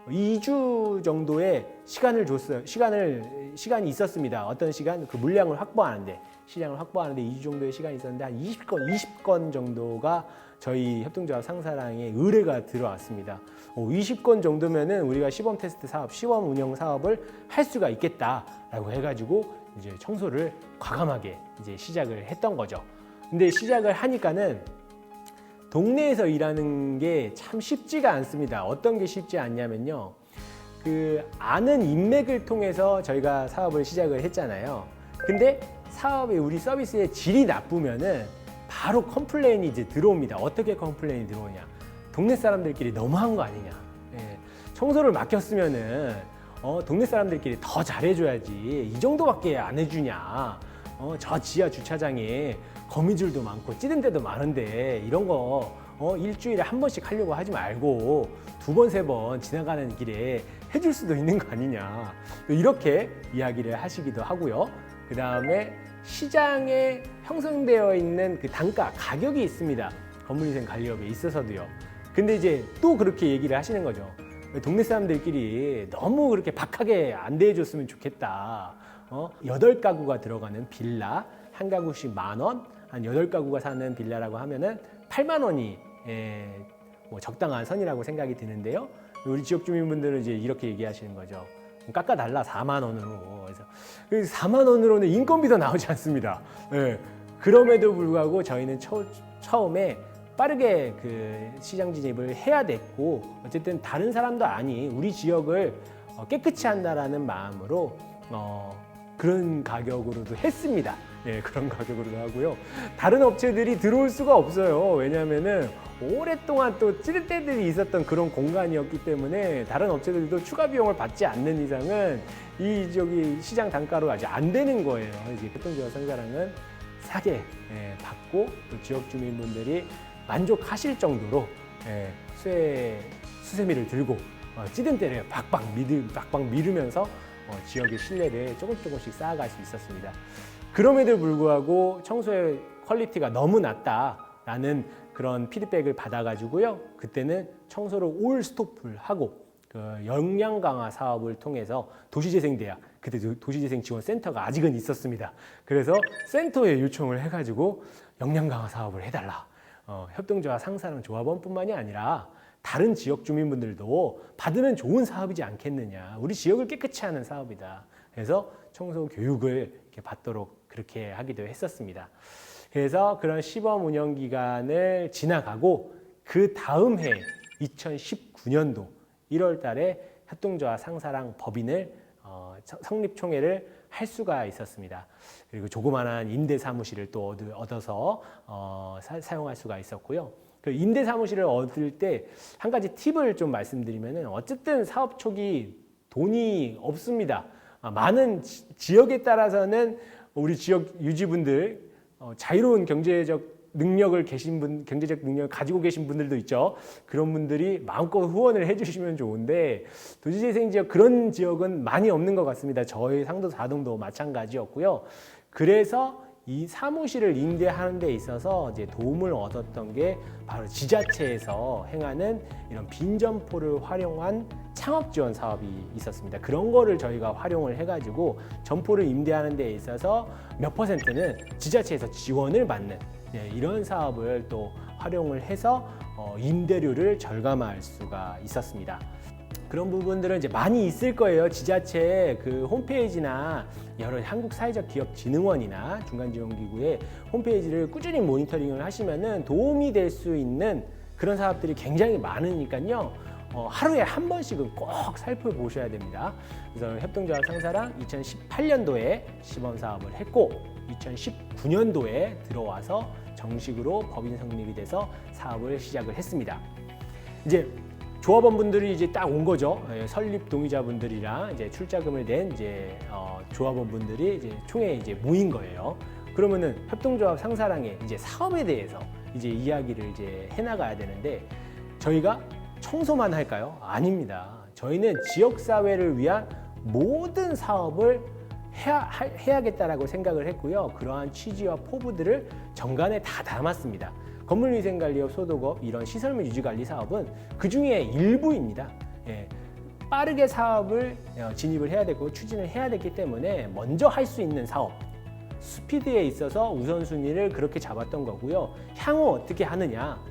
2주 정도의 시간을 줬어요. 시간이 있었습니다. 어떤 시간? 그 물량을 확보하는데, 시장을 확보하는데 2주 정도의 시간이 있었는데 한 20건 정도가 저희 협동조합 상사랑에 의뢰가 들어왔습니다. 20건 정도면은 우리가 시범 테스트 사업, 시범 운영 사업을 할 수가 있겠다라고 해가지고 이제 청소를 과감하게 이제 시작을 했던 거죠. 근데 시작을 하니까는 동네에서 일하는 게 참 쉽지가 않습니다. 어떤 게 쉽지 않냐면요. 그 아는 인맥을 통해서 저희가 사업을 시작을 했잖아요. 근데 우리 서비스의 질이 나쁘면은 바로 컴플레인이 이제 들어옵니다. 어떻게 컴플레인이 들어오냐? 동네 사람들끼리 너무한 거 아니냐. 예, 청소를 맡겼으면은 동네 사람들끼리 더 잘해줘야지. 이 정도밖에 안 해주냐. 저 지하 주차장에 거미줄도 많고 찌든 데도 많은데 이런 거 일주일에 한 번씩 하려고 하지 말고 두 번, 세 번 지나가는 길에 해줄 수도 있는 거 아니냐. 이렇게 이야기를 하시기도 하고요. 그 다음에 시장에 형성되어 있는 그 단가, 가격이 있습니다. 건물위생 관리업에 있어서도요. 근데 이제 또 그렇게 얘기를 하시는 거죠. 동네 사람들끼리 너무 그렇게 박하게 안 대해줬으면 좋겠다. 8가구가 들어가는 빌라, 한 가구씩 10,000원, 한 8가구가 사는 빌라라고 하면은 80,000원이 뭐 적당한 선이라고 생각이 드는데요. 우리 지역 주민분들은 이제 이렇게 얘기하시는 거죠. 깎아달라, 40,000원으로. 그래서 40,000원으로는 인건비도 나오지 않습니다. 네. 그럼에도 불구하고 저희는 처음에 빠르게 그 시장 진입을 해야 됐고, 어쨌든 다른 사람도 아닌 우리 지역을 깨끗이 한다라는 마음으로 그런 가격으로도 했습니다. 예, 그런 가격으로도 하고요. 다른 업체들이 들어올 수가 없어요. 왜냐하면은 오랫동안 또 찌릿대들이 있었던 그런 공간이었기 때문에 다른 업체들도 추가 비용을 받지 않는 이상은 이 시장 단가로 아직 안 되는 거예요. 이제 협동조합 상사랑은 싸게 받고 또 지역 주민분들이 만족하실 정도로 수세미를 들고 찌든 때를 박박 미루면서 지역의 신뢰를 조금씩 쌓아갈 수 있었습니다. 그럼에도 불구하고 청소의 퀄리티가 너무 낮다라는 그런 피드백을 받아가지고요. 그때는 청소를 올 스톱을 하고 그 역량 강화 사업을 통해서 도시재생대학, 그때 도시재생지원센터가 아직은 있었습니다. 그래서 센터에 요청을 해가지고 역량 강화 사업을 해달라. 협동조합 상사랑 조합원뿐만이 아니라 다른 지역 주민분들도 받으면 좋은 사업이지 않겠느냐. 우리 지역을 깨끗이 하는 사업이다. 그래서 청소 교육을 이렇게 받도록 그렇게 하기도 했었습니다. 그래서 그런 시범 운영 기간을 지나가고 그 다음 해 2019년도 1월 달에 협동조합 상사랑 법인을 성립총회를 할 수가 있었습니다. 그리고 조그마한 임대 사무실을 또 얻어서 사용할 수가 있었고요. 그 임대 사무실을 얻을 때 한 가지 팁을 좀 말씀드리면은 어쨌든 사업 초기 돈이 없습니다. 많은 지역에 따라서는 우리 지역 유지분들 자유로운 경제적 능력을 가지고 계신 분들도 있죠. 그런 분들이 마음껏 후원을 해주시면 좋은데 도시재생 지역 그런 지역은 많이 없는 것 같습니다. 저희 상도 4동도 마찬가지였고요. 그래서 이 사무실을 임대하는 데 있어서 이제 도움을 얻었던 게 바로 지자체에서 행하는 이런 빈점포를 활용한 창업 지원 사업이 있었습니다. 그런 거를 저희가 활용을 해가지고 점포를 임대하는 데 있어서 몇 %는 지자체에서 지원을 받는 이런 사업을 또 활용을 해서 임대료를 절감할 수가 있었습니다. 그런 부분들은 이제 많이 있을 거예요. 지자체 그 홈페이지나 여러 한국사회적기업진흥원이나 중간지원기구의 홈페이지를 꾸준히 모니터링을 하시면은 도움이 될 수 있는 그런 사업들이 굉장히 많으니까요. 하루에 한 번씩은 꼭 살펴보셔야 됩니다. 그래서 협동조합 상사랑 2018년도에 시범 사업을 했고 2019년도에 들어와서 정식으로 법인 성립이 돼서 사업을 시작을 했습니다. 이제 조합원분들이 이제 딱 온 거죠. 설립 동의자분들이랑 이제 출자금을 낸 이제 조합원분들이 이제 총회에 이제 모인 거예요. 그러면은 협동조합 상사랑의 이제 사업에 대해서 이제 이야기를 이제 해나가야 되는데 저희가 청소만 할까요? 아닙니다. 저희는 지역사회를 위한 모든 사업을 해야겠다라고 생각을 했고요. 그러한 취지와 포부들을 정관에 다 담았습니다. 건물위생관리업, 소독업, 이런 시설물 유지관리 사업은 그 중에 일부입니다. 빠르게 사업을 진입을 해야 되고 추진을 해야 되기 때문에 먼저 할 수 있는 사업, 스피드에 있어서 우선순위를 그렇게 잡았던 거고요. 향후 어떻게 하느냐,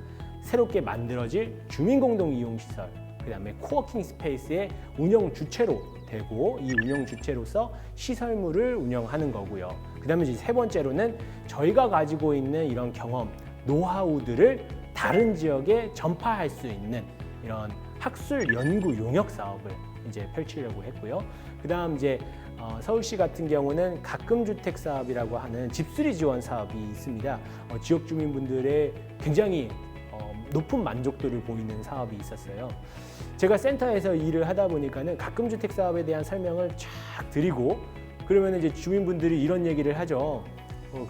새롭게 만들어질 주민공동이용시설, 그 다음에 코워킹 스페이스의 운영 주체로 되고 이 운영 주체로서 시설물을 운영하는 거고요. 그 다음에 이제 세 번째로는 저희가 가지고 있는 이런 경험, 노하우들을 다른 지역에 전파할 수 있는 이런 학술 연구 용역 사업을 이제 펼치려고 했고요. 그 다음 이제 서울시 같은 경우는 가금주택 사업이라고 하는 집수리 지원 사업이 있습니다. 지역 주민분들의 굉장히 높은 만족도를 보이는 사업이 있었어요. 제가 센터에서 일을 하다 보니까는 가금주택 사업에 대한 설명을 쫙 드리고 그러면 이제 주민분들이 이런 얘기를 하죠.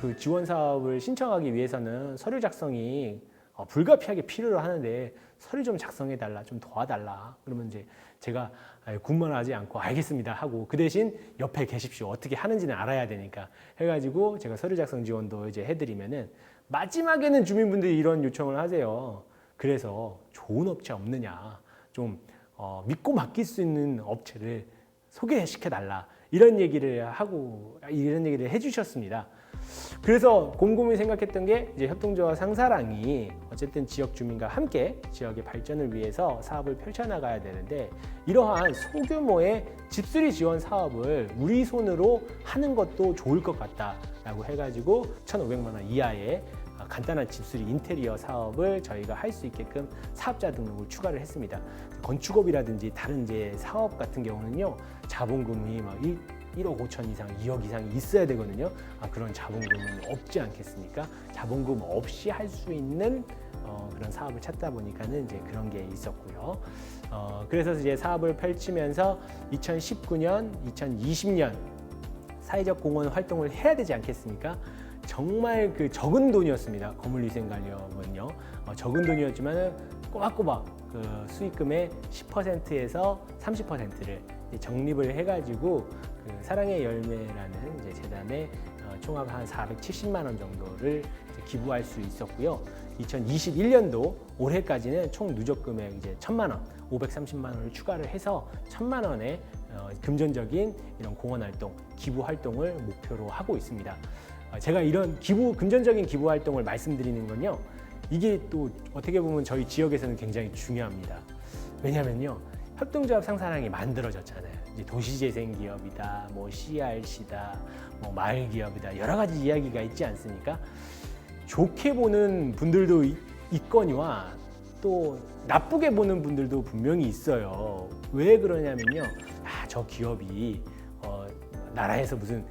그 지원 사업을 신청하기 위해서는 서류 작성이 불가피하게 필요로 하는데 서류 좀 작성해 달라, 좀 도와달라. 그러면 이제 제가 군만하지 않고 알겠습니다 하고 그 대신 옆에 계십시오. 어떻게 하는지는 알아야 되니까 해가지고 제가 서류 작성 지원도 이제 해드리면은 마지막에는 주민분들이 이런 요청을 하세요. 그래서 좋은 업체 없느냐, 좀 믿고 맡길 수 있는 업체를 소개시켜 달라. 이런 얘기를 해주셨습니다. 그래서 곰곰이 생각했던 게 이제 협동조합 상사랑이 어쨌든 지역 주민과 함께 지역의 발전을 위해서 사업을 펼쳐나가야 되는데 이러한 소규모의 집수리 지원 사업을 우리 손으로 하는 것도 좋을 것 같다라고 해가지고 1,500만 원 이하의 간단한 집수리 인테리어 사업을 저희가 할 수 있게끔 사업자 등록을 추가를 했습니다. 건축업이라든지 다른 이제 사업 같은 경우는요, 자본금이 막 1억 5천 이상, 2억 이상이 있어야 되거든요. 그런 자본금은 없지 않겠습니까? 자본금 없이 할 수 있는 그런 사업을 찾다 보니까는 이제 그런 게 있었고요. 그래서 이제 사업을 펼치면서 2019년, 2020년 사회적 공헌 활동을 해야 되지 않겠습니까? 정말 그 적은 돈이었습니다. 건물위생관리업은요. 적은 돈이었지만 꼬박꼬박 그 수익금의 10%에서 30%를 적립을 해가지고 그 사랑의 열매라는 이제 재단에 총합 한 470만 원 정도를 기부할 수 있었고요. 2021년도 올해까지는 총 누적 금액 이제 1,000만 원, 530만 원을 추가를 해서 1,000만 원의 금전적인 이런 공헌 활동, 기부 활동을 목표로 하고 있습니다. 제가 이런 금전적인 기부 활동을 말씀드리는 건요, 이게 또 어떻게 보면 저희 지역에서는 굉장히 중요합니다. 왜냐면요, 협동조합 상사랑이 만들어졌잖아요. 이제 도시재생기업이다, 뭐 CRC다, 뭐 마을기업이다, 여러 가지 이야기가 있지 않습니까? 좋게 보는 분들도 있거니와 또 나쁘게 보는 분들도 분명히 있어요. 왜 그러냐면요, 저 기업이 나라에서 무슨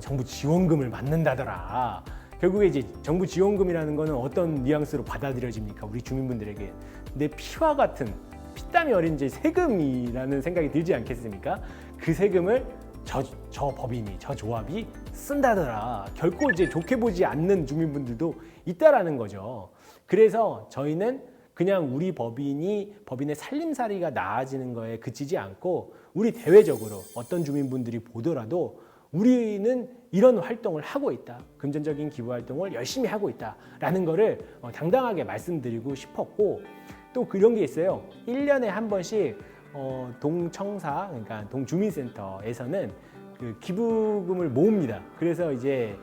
정부 지원금을 받는다더라. 결국에 이제 정부 지원금이라는 거는 어떤 뉘앙스로 받아들여집니까? 우리 주민분들에게 내 피와 같은 피땀이 어린 이제 세금이라는 생각이 들지 않겠습니까? 그 세금을 저 법인이, 저 조합이 쓴다더라. 결코 이제 좋게 보지 않는 주민분들도 있다라는 거죠. 그래서 저희는 그냥 우리 법인의 살림살이가 나아지는 거에 그치지 않고 우리 대외적으로 어떤 주민분들이 보더라도 우리는 이런 활동을 하고 있다. 금전적인 기부 활동을 열심히 하고 있다라는 거를 당당하게 말씀드리고 싶었고, 또 그런 게 있어요. 1년에 한 번씩 동청사, 그러니까 동주민센터에서는 그 기부금을 모읍니다. 그래서 이제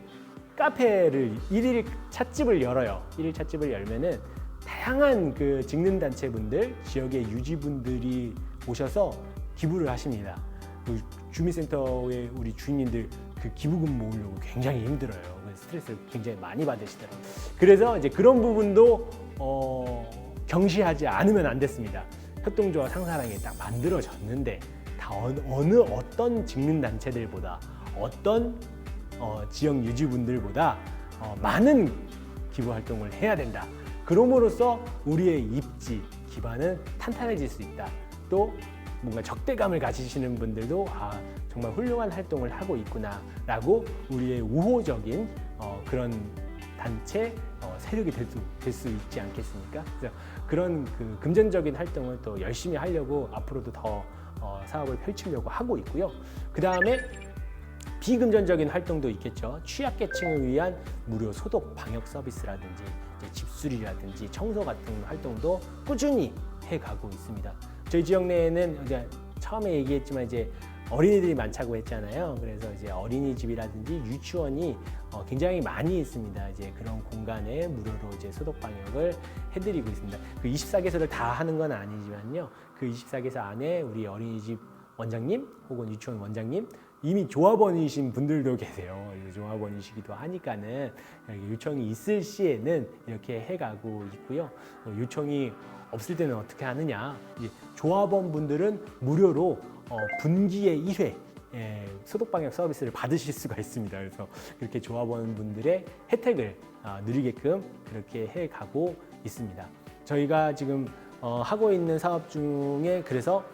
카페를 일일 찻집을 열어요. 일일 찻집을 열면은 다양한 그 직능단체분들, 지역의 유지분들이 오셔서 기부를 하십니다. 그 주민센터의 우리 주인님들 그 기부금 모으려고 굉장히 힘들어요. 스트레스를 굉장히 많이 받으시더라고요. 그래서 이제 그런 부분도 경시하지 않으면 안 됐습니다. 협동조합 상사랑이 딱 만들어졌는데 다 어떤 직능단체들보다 어떤 지역 유지분들보다 많은 기부 활동을 해야 된다. 그럼으로써 우리의 입지 기반은 탄탄해질 수 있다. 또 뭔가 적대감을 가지시는 분들도 정말 훌륭한 활동을 하고 있구나라고 우리의 우호적인 그런 단체 세력이 될 수 있지 않겠습니까? 그래서 그런 그 금전적인 활동을 또 열심히 하려고 앞으로도 더 사업을 펼치려고 하고 있고요. 그 다음에 비금전적인 활동도 있겠죠. 취약계층을 위한 무료 소독 방역 서비스라든지 집수리라든지 청소 같은 활동도 꾸준히 해가고 있습니다. 저희 지역 내에는 이제 처음에 얘기했지만 이제 어린이들이 많다고 했잖아요. 그래서 이제 어린이집이라든지 유치원이 굉장히 많이 있습니다. 이제 그런 공간에 무료로 이제 소독 방역을 해드리고 있습니다. 그 24개소를 다 하는 건 아니지만요. 그 24개소 안에 우리 어린이집 원장님 혹은 유치원 원장님 이미 조합원이신 분들도 계세요. 조합원이시기도 하니까는 요청이 있을 시에는 이렇게 해가고 있고요. 요청이 없을 때는 어떻게 하느냐? 조합원 분들은 무료로 분기에 1회 소독방역 서비스를 받으실 수가 있습니다. 그래서 그렇게 조합원 분들의 혜택을 누리게끔 그렇게 해가고 있습니다. 저희가 지금 하고 있는 사업 중에 그래서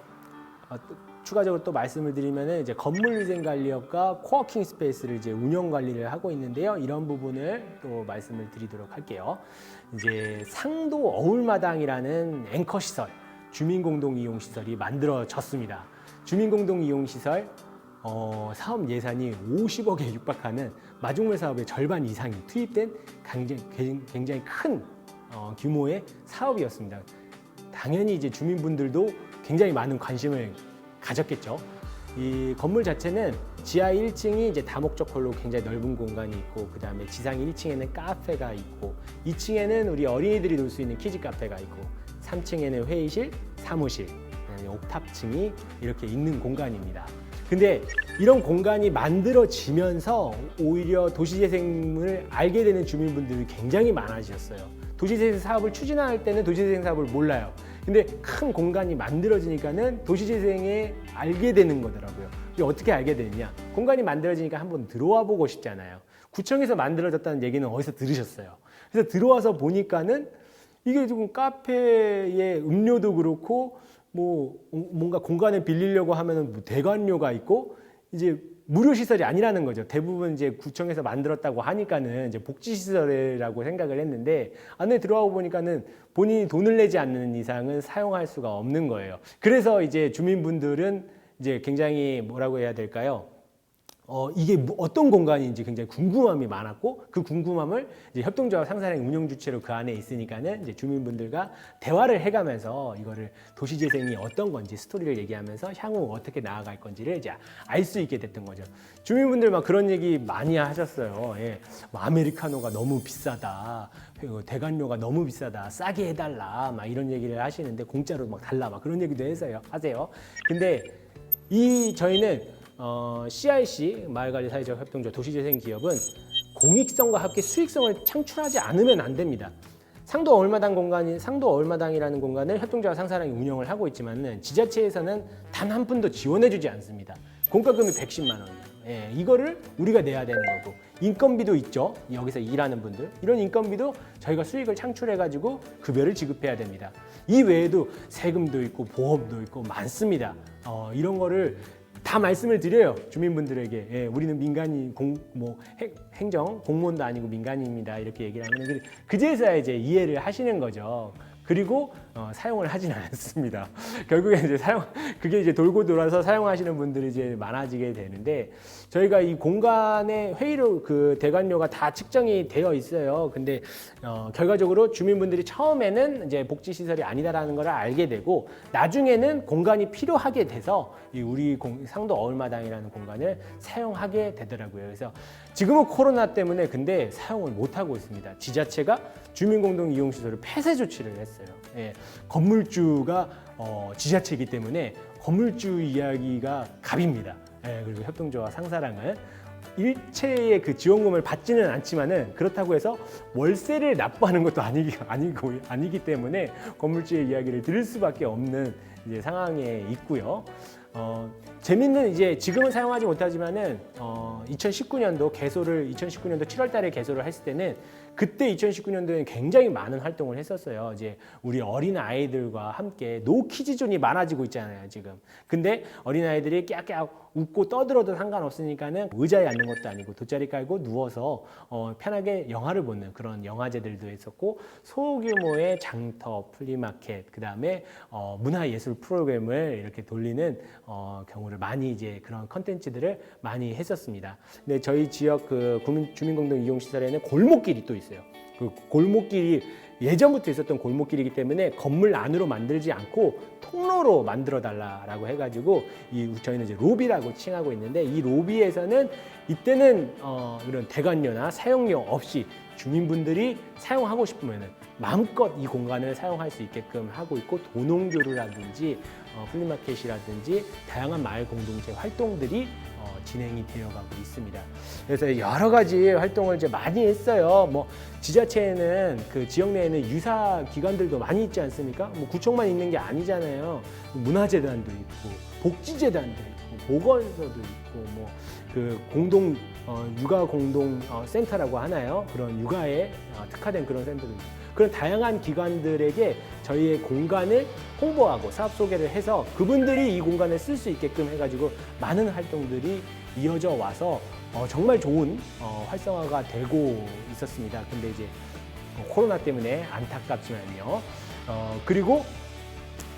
추가적으로 또 말씀을 드리면은 이제 건물위생관리업과 코워킹 스페이스를 이제 운영 관리를 하고 있는데요. 이런 부분을 또 말씀을 드리도록 할게요. 이제 상도 어울마당이라는 앵커 시설, 주민공동이용시설이 만들어졌습니다. 주민공동이용시설 사업 예산이 50억에 육박하는 마중물 사업의 절반 이상이 투입된 굉장히 큰 규모의 사업이었습니다. 당연히 이제 주민분들도 굉장히 많은 관심을 가졌겠죠. 이 건물 자체는 지하 1층이 이제 다목적 홀로 굉장히 넓은 공간이 있고, 그 다음에 지상 1층에는 카페가 있고, 2층에는 우리 어린이들이 놀 수 있는 키즈 카페가 있고, 3층에는 회의실, 사무실, 옥탑층이 이렇게 있는 공간입니다. 근데 이런 공간이 만들어지면서 오히려 도시재생을 알게 되는 주민분들이 굉장히 많아지셨어요. 도시재생 사업을 추진할 때는 도시재생 사업을 몰라요. 근데 큰 공간이 만들어지니까는 도시재생에 알게 되는 거더라고요. 어떻게 알게 되느냐? 공간이 만들어지니까 한번 들어와 보고 싶잖아요. 구청에서 만들어졌다는 얘기는 어디서 들으셨어요. 그래서 들어와서 보니까는 이게 지금 카페에 음료도 그렇고 뭔가 공간을 빌리려고 하면은 대관료가 있고 이제 무료 시설이 아니라는 거죠. 대부분 이제 구청에서 만들었다고 하니까는 이제 복지 시설이라고 생각을 했는데, 안에 들어가고 보니까는 본인이 돈을 내지 않는 이상은 사용할 수가 없는 거예요. 그래서 이제 주민분들은 이제 굉장히 뭐라고 해야 될까요? 이게 어떤 공간인지 굉장히 궁금함이 많았고, 그 궁금함을 이제 협동조합 상사랑 운영 주체로 그 안에 있으니까는 이제 주민분들과 대화를 해가면서 이거를 도시재생이 어떤 건지 스토리를 얘기하면서 향후 어떻게 나아갈 건지를 이제 알 수 있게 됐던 거죠. 주민분들 막 그런 얘기 많이 하셨어요. 예. 아메리카노가 너무 비싸다, 대관료가 너무 비싸다, 싸게 해달라, 막 이런 얘기를 하시는데 공짜로 막 달라, 막 그런 얘기도 하세요. 근데 저희는 CIC 마을관리 사회적 협동조합 도시재생 기업은 공익성과 함께 수익성을 창출하지 않으면 안 됩니다. 상도 어울마당이라는 공간을 협동조합 상사랑이 운영을 하고 있지만은 지자체에서는 단 한 푼도 지원해주지 않습니다. 공과금이 110만 원이에요. 예, 이거를 우리가 내야 되는 거고, 인건비도 있죠. 여기서 일하는 분들, 이런 인건비도 저희가 수익을 창출해가지고 급여를 지급해야 됩니다. 이 외에도 세금도 있고 보험도 있고 많습니다. 이런 거를 다 말씀을 드려요, 주민분들에게. 예, 우리는 민간인 행정 공무원도 아니고 민간인입니다, 이렇게 얘기를 하면 그제서야 이제 이해를 하시는 거죠. 그리고 사용을 하진 않습니다. 결국에 이제 그게 이제 돌고 돌아서 사용하시는 분들이 이제 많아지게 되는데, 저희가 이 공간에 회의로 그 대관료가 다 측정이 되어 있어요. 근데 결과적으로 주민분들이 처음에는 이제 복지시설이 아니다라는 걸 알게 되고, 나중에는 공간이 필요하게 돼서 이 우리 상도 어울마당이라는 공간을 사용하게 되더라고요. 그래서 지금은 코로나 때문에 근데 사용을 못 하고 있습니다. 지자체가 주민공동이용시설을 폐쇄 조치를 했어요. 예, 건물주가 지자체이기 때문에 건물주 이야기가 갑입니다. 예, 그리고 협동조합 상사랑은 일체의 그 지원금을 받지는 않지만은, 그렇다고 해서 월세를 납부하는 것도 아니기 때문에 건물주의 이야기를 들을 수밖에 없는 이제 상황에 있고요. 재밌는, 이제 지금은 사용하지 못하지만은 2019년도 7월 달에 개소를 했을 때는, 그때 2019년도에는 굉장히 많은 활동을 했었어요. 이제 우리 어린 아이들과 함께 노키즈존이 많아지고 있잖아요, 지금. 근데 어린 아이들이 깨악 웃고 떠들어도 상관없으니까는 의자에 앉는 것도 아니고 돗자리 깔고 누워서 편하게 영화를 보는 그런 영화제들도 했었고, 소규모의 장터, 플리마켓, 그 다음에 문화예술 프로그램을 이렇게 돌리는 경우를 많이, 이제 그런 컨텐츠들을 많이 했었습니다. 근데 저희 지역 그 주민공동 이용시설에는 골목길이 또 있어요. 그 골목길이 예전부터 있었던 골목길이기 때문에 건물 안으로 만들지 않고 통로로 만들어 달라라고 해가지고 저희는 이제 로비라고 칭하고 있는데, 이 로비에서는 이때는 이런 대관료나 사용료 없이 주민분들이 사용하고 싶으면은 마음껏 이 공간을 사용할 수 있게끔 하고 있고, 도농교류라든지 플리마켓이라든지 다양한 마을 공동체 활동들이 진행이 되어가고 있습니다. 그래서 여러 가지 활동을 이제 많이 했어요. 지자체에는 그 지역 내에는 유사 기관들도 많이 있지 않습니까? 구청만 있는 게 아니잖아요. 문화재단도 있고, 복지재단도 있고, 보건소도 있고, 그 육아 공동 센터라고 하나요? 그런 육아에 특화된 그런 센터도 있고, 그런 다양한 기관들에게 저희의 공간을 홍보하고 사업 소개를 해서 그분들이 이 공간을 쓸 수 있게끔 해가지고 많은 활동들이 이어져 와서 정말 좋은 활성화가 되고 있었습니다. 근데 이제 코로나 때문에 안타깝지만요. 그리고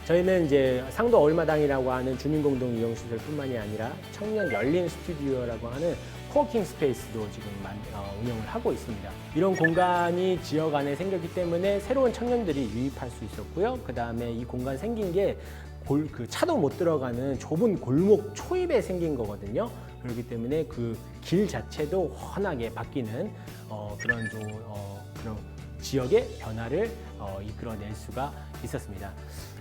저희는 이제 상도 어울마당이라고 하는 주민공동 이용시설뿐만이 아니라 청년 열린 스튜디오라고 하는 코워킹 스페이스도 지금 운영을 하고 있습니다. 이런 공간이 지역 안에 생겼기 때문에 새로운 청년들이 유입할 수 있었고요. 그 다음에 이 공간 생긴 게 그 차도 못 들어가는 좁은 골목 초입에 생긴 거거든요. 그렇기 때문에 그 길 자체도 환하게 바뀌는 그런 지역의 변화를 이끌어낼 수가 있었습니다.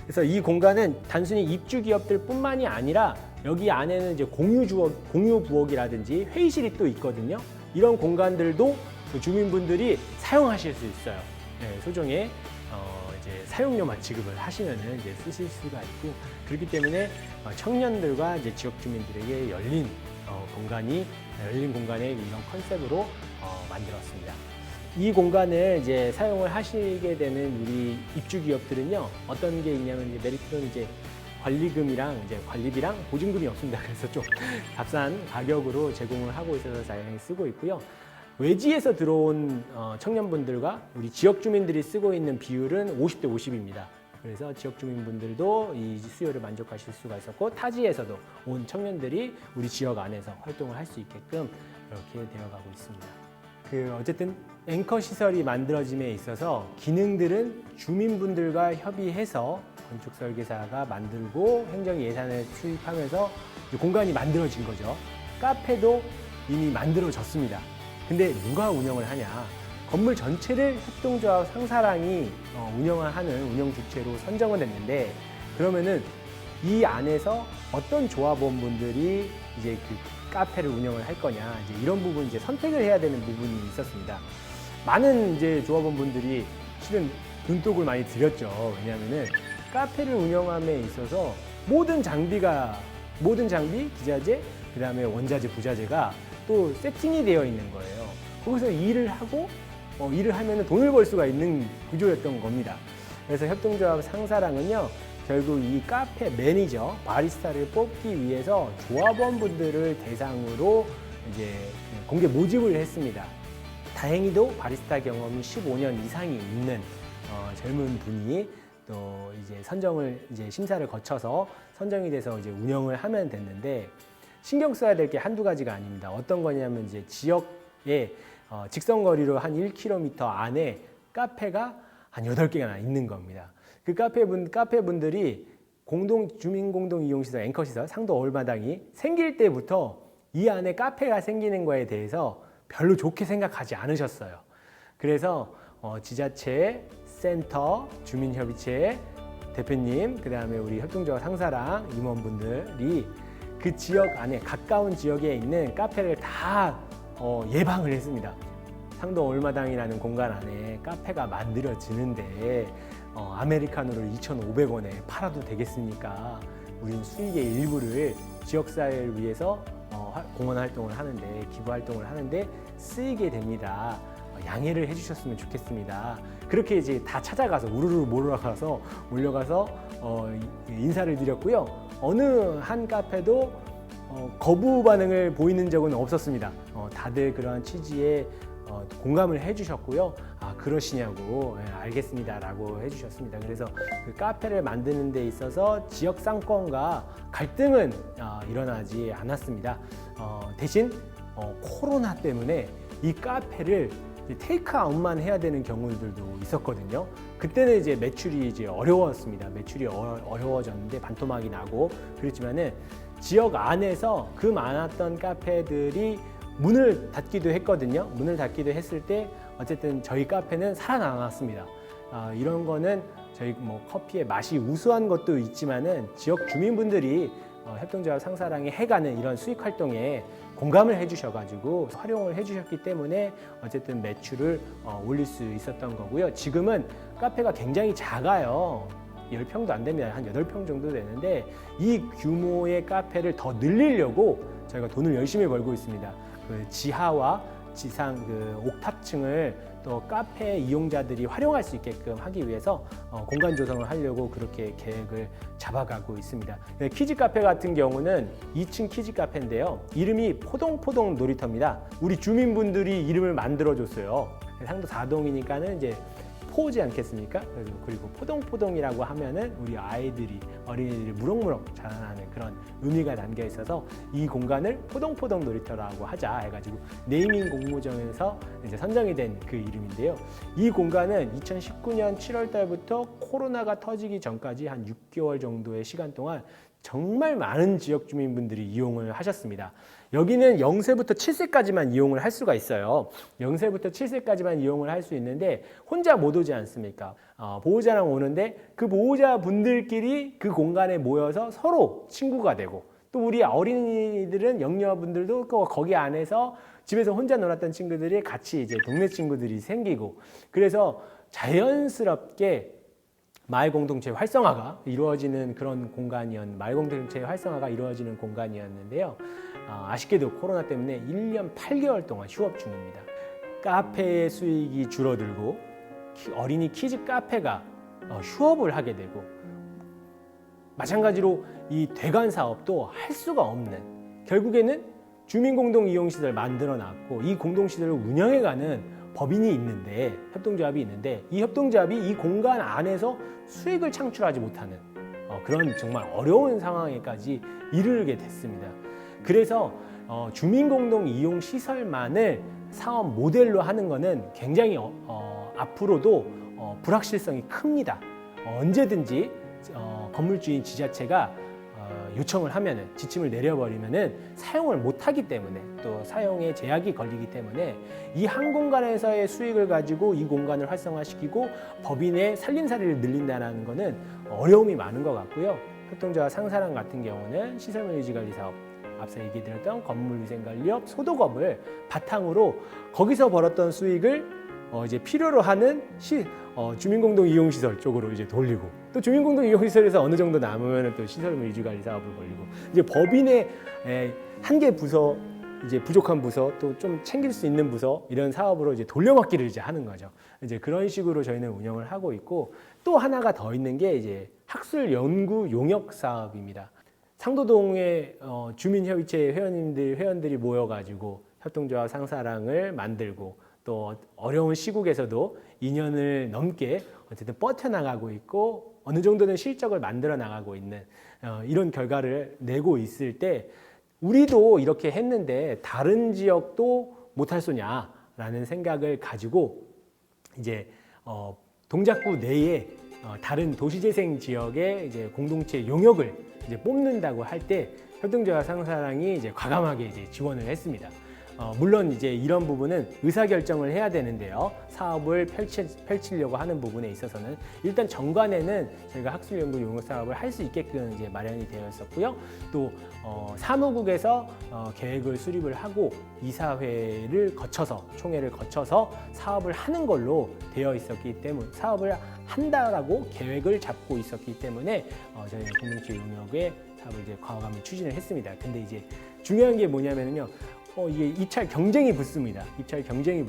그래서 이 공간은 단순히 입주 기업들뿐만이 아니라 여기 안에는 이제 공유 부엌이라든지 회의실이 또 있거든요. 이런 공간들도 주민분들이 사용하실 수 있어요. 네, 소정의 이제 사용료만 지급을 하시면은 이제 쓰실 수가 있고, 그렇기 때문에 청년들과 이제 지역 주민들에게 열린 공간의 이런 컨셉으로 만들었습니다. 이 공간을 이제 사용을 하시게 되는 우리 입주 기업들은요, 어떤 게 있냐면 이제 메리트는 이제 관리금이랑 이제 관리비랑 보증금이 없습니다. 그래서 좀 값싼 가격으로 제공을 하고 있어서 다양히 쓰고 있고요. 외지에서 들어온 청년분들과 우리 지역 주민들이 쓰고 있는 비율은 50대 50입니다. 그래서 지역 주민분들도 이 수요를 만족하실 수가 있었고, 타지에서도 온 청년들이 우리 지역 안에서 활동을 할 수 있게끔 이렇게 되어가고 있습니다. 어쨌든 앵커 시설이 만들어짐에 있어서 기능들은 주민분들과 협의해서 건축 설계사가 만들고 행정 예산을 투입하면서 공간이 만들어진 거죠. 카페도 이미 만들어졌습니다. 근데 누가 운영을 하냐? 건물 전체를 협동조합 상사랑이 운영하는 운영 주체로 선정은 됐는데, 그러면은 이 안에서 어떤 조합원분들이 이제 그 카페를 운영을 할 거냐, 이제 이런 부분 이제 선택을 해야 되는 부분이 있었습니다. 많은 이제 조합원분들이 실은 눈독을 많이 들였죠. 왜냐하면은 카페를 운영함에 있어서 모든 장비, 기자재, 그 다음에 원자재, 부자재가 또 세팅이 되어 있는 거예요. 거기서 일을 하고 일을 하면 돈을 벌 수가 있는 구조였던 겁니다. 그래서 협동조합 상사랑은요, 결국 이 카페 매니저, 바리스타를 뽑기 위해서 조합원분들을 대상으로 이제 공개 모집을 했습니다. 다행히도 바리스타 경험이 15년 이상이 있는 젊은 분이 또 이제 심사를 거쳐서 선정이 돼서 이제 운영을 하면 됐는데, 신경 써야 될 게 한두 가지가 아닙니다. 어떤 거냐면 이제 지역에 직선거리로 한 1km 안에 카페가 한 8개가 있는 겁니다. 그 카페분들이 주민공동 이용시설, 앵커시설, 상도 어울마당이 생길 때부터 이 안에 카페가 생기는 거에 대해서 별로 좋게 생각하지 않으셨어요. 그래서 지자체, 센터, 주민협의체 대표님, 그 다음에 우리 협동조합 상사랑 임원분들이 그 지역 안에 가까운 지역에 있는 카페를 다 예방을 했습니다. 상도 어울마당이라는 공간 안에 카페가 만들어지는데 아메리카노를 2,500원에 팔아도 되겠습니까? 우린 수익의 일부를 지역사회를 위해서 공헌 활동을 하는데, 기부 활동을 하는데 쓰이게 됩니다. 양해를 해주셨으면 좋겠습니다. 그렇게 이제 다 찾아가서 우르르 몰려가서 인사를 드렸고요. 어느 한 카페도 거부 반응을 보이는 적은 없었습니다. 다들 그러한 취지에 공감을 해주셨고요. 그러시냐고, 알겠습니다라고 해주셨습니다. 그래서 그 카페를 만드는 데 있어서 지역 상권과 갈등은 일어나지 않았습니다. 대신 코로나 때문에 이 카페를 테이크아웃만 해야 되는 경우들도 있었거든요. 그때는 이제 매출이 이제 어려웠습니다. 매출이 어려워졌는데 반토막이 나고 그랬지만은 지역 안에서 그 많았던 카페들이 문을 닫기도 했거든요. 문을 닫기도 했을 때 어쨌든 저희 카페는 살아남았습니다. 이런 거는 저희 커피의 맛이 우수한 것도 있지만은 지역 주민분들이 협동조합 상사랑이 해가는 이런 수익 활동에 공감을 해주셔가지고 활용을 해주셨기 때문에 어쨌든 매출을 올릴 수 있었던 거고요. 지금은 카페가 굉장히 작아요. 10평도 안 됩니다. 한 8평 정도 되는데 이 규모의 카페를 더 늘리려고 저희가 돈을 열심히 벌고 있습니다. 그 지하와 지상 그 옥탑층을 또 카페 이용자들이 활용할 수 있게끔 하기 위해서 공간 조성을 하려고 그렇게 계획을 잡아가고 있습니다. 네, 키즈 카페 같은 경우는 2층 키즈 카페인데요. 이름이 포동포동 놀이터입니다. 우리 주민분들이 이름을 만들어줬어요. 상도 4동이니까는 이제 포지 않겠습니까? 그리고 포동포동이라고 하면은 우리 아이들이 어린이들이 무럭무럭 자라나는 그런 의미가 담겨 있어서 이 공간을 포동포동 놀이터라고 하자 해가지고 네이밍 공모전에서 이제 선정이 된 그 이름인데요. 이 공간은 2019년 7월 달부터 코로나가 터지기 전까지 한 6개월 정도의 시간 동안 정말 많은 지역 주민분들이 이용을 하셨습니다. 여기는 0세부터 7세까지만 이용을 할 수가 있어요. 0세부터 7세까지만 이용을 할 수 있는데 혼자 못 오지 않습니까? 보호자랑 오는데 그 보호자분들끼리 그 공간에 모여서 서로 친구가 되고 또 우리 어린이들은 영유아분들도 거기 안에서 집에서 혼자 놀았던 친구들이 같이 이제 동네 친구들이 생기고 그래서 자연스럽게 마을 공동체 활성화가 이루어지는 그런 마을 공동체 활성화가 이루어지는 공간이었는데요. 아쉽게도 코로나 때문에 1년 8개월 동안 휴업 중입니다. 카페의 수익이 줄어들고 어린이 키즈 카페가 휴업을 하게 되고 마찬가지로 이 대관 사업도 할 수가 없는 결국에는 주민공동이용시설 만들어놨고 이 공동시설을 운영해가는 법인이 있는데 협동조합이 있는데 이 협동조합이 이 공간 안에서 수익을 창출하지 못하는 그런 정말 어려운 상황에까지 이르게 됐습니다. 그래서 주민공동이용시설만을 사업 모델로 하는 것은 굉장히 앞으로도 불확실성이 큽니다. 언제든지 건물주인 지자체가 요청을 하면은 지침을 내려버리면은 사용을 못하기 때문에 또 사용에 제약이 걸리기 때문에 이 한 공간에서의 수익을 가지고 이 공간을 활성화시키고 법인의 살림살이를 늘린다는 것은 어려움이 많은 것 같고요. 협동조합 상사랑 같은 경우는 시설물 유지관리 사업 앞서 얘기드렸던 건물위생관리업, 소독업을 바탕으로 거기서 벌었던 수익을 이제 필요로 하는 주민공동이용시설 쪽으로 이제 돌리고 또 주민공동이용시설에서 어느 정도 남으면 또 시설물 유지관리 사업을 벌리고 이제 법인의 한 개 부서 이제 부족한 부서 또 좀 챙길 수 있는 부서 이런 사업으로 이제 돌려막기를 이제 하는 거죠. 이제 그런 식으로 저희는 운영을 하고 있고 또 하나가 더 있는 게 이제 학술 연구 용역 사업입니다. 상도동의 주민협의체 회원들이 모여가지고 협동조합 상사랑을 만들고 또 어려운 시국에서도 2년을 넘게 어쨌든 버텨나가고 있고 어느 정도는 실적을 만들어 나가고 있는 이런 결과를 내고 있을 때 우리도 이렇게 했는데 다른 지역도 못할 소냐라는 생각을 가지고 이제 동작구 내에 다른 도시재생 지역의 이제 공동체 용역을 이제 뽑는다고 할 때 협동조합 상사랑이 이제 과감하게 이제 지원을 했습니다. 물론 이제 이런 부분은 의사결정을 해야 되는데요. 사업을 펼치려고 하는 부분에 있어서는 일단 정관에는 저희가 학술연구 용역 사업을 할 수 있게끔 이제 마련이 되어 있었고요. 또 사무국에서 계획을 수립을 하고 이사회를 거쳐서 총회를 거쳐서 사업을 하는 걸로 되어 있었기 때문에 사업을 한다라고 계획을 잡고 있었기 때문에 저희는 공동체 용역의 사업을 이제 과감히 추진을 했습니다. 근데 이제 중요한 게 뭐냐면요. 이게 입찰 경쟁이 붙습니다. 입찰 경쟁이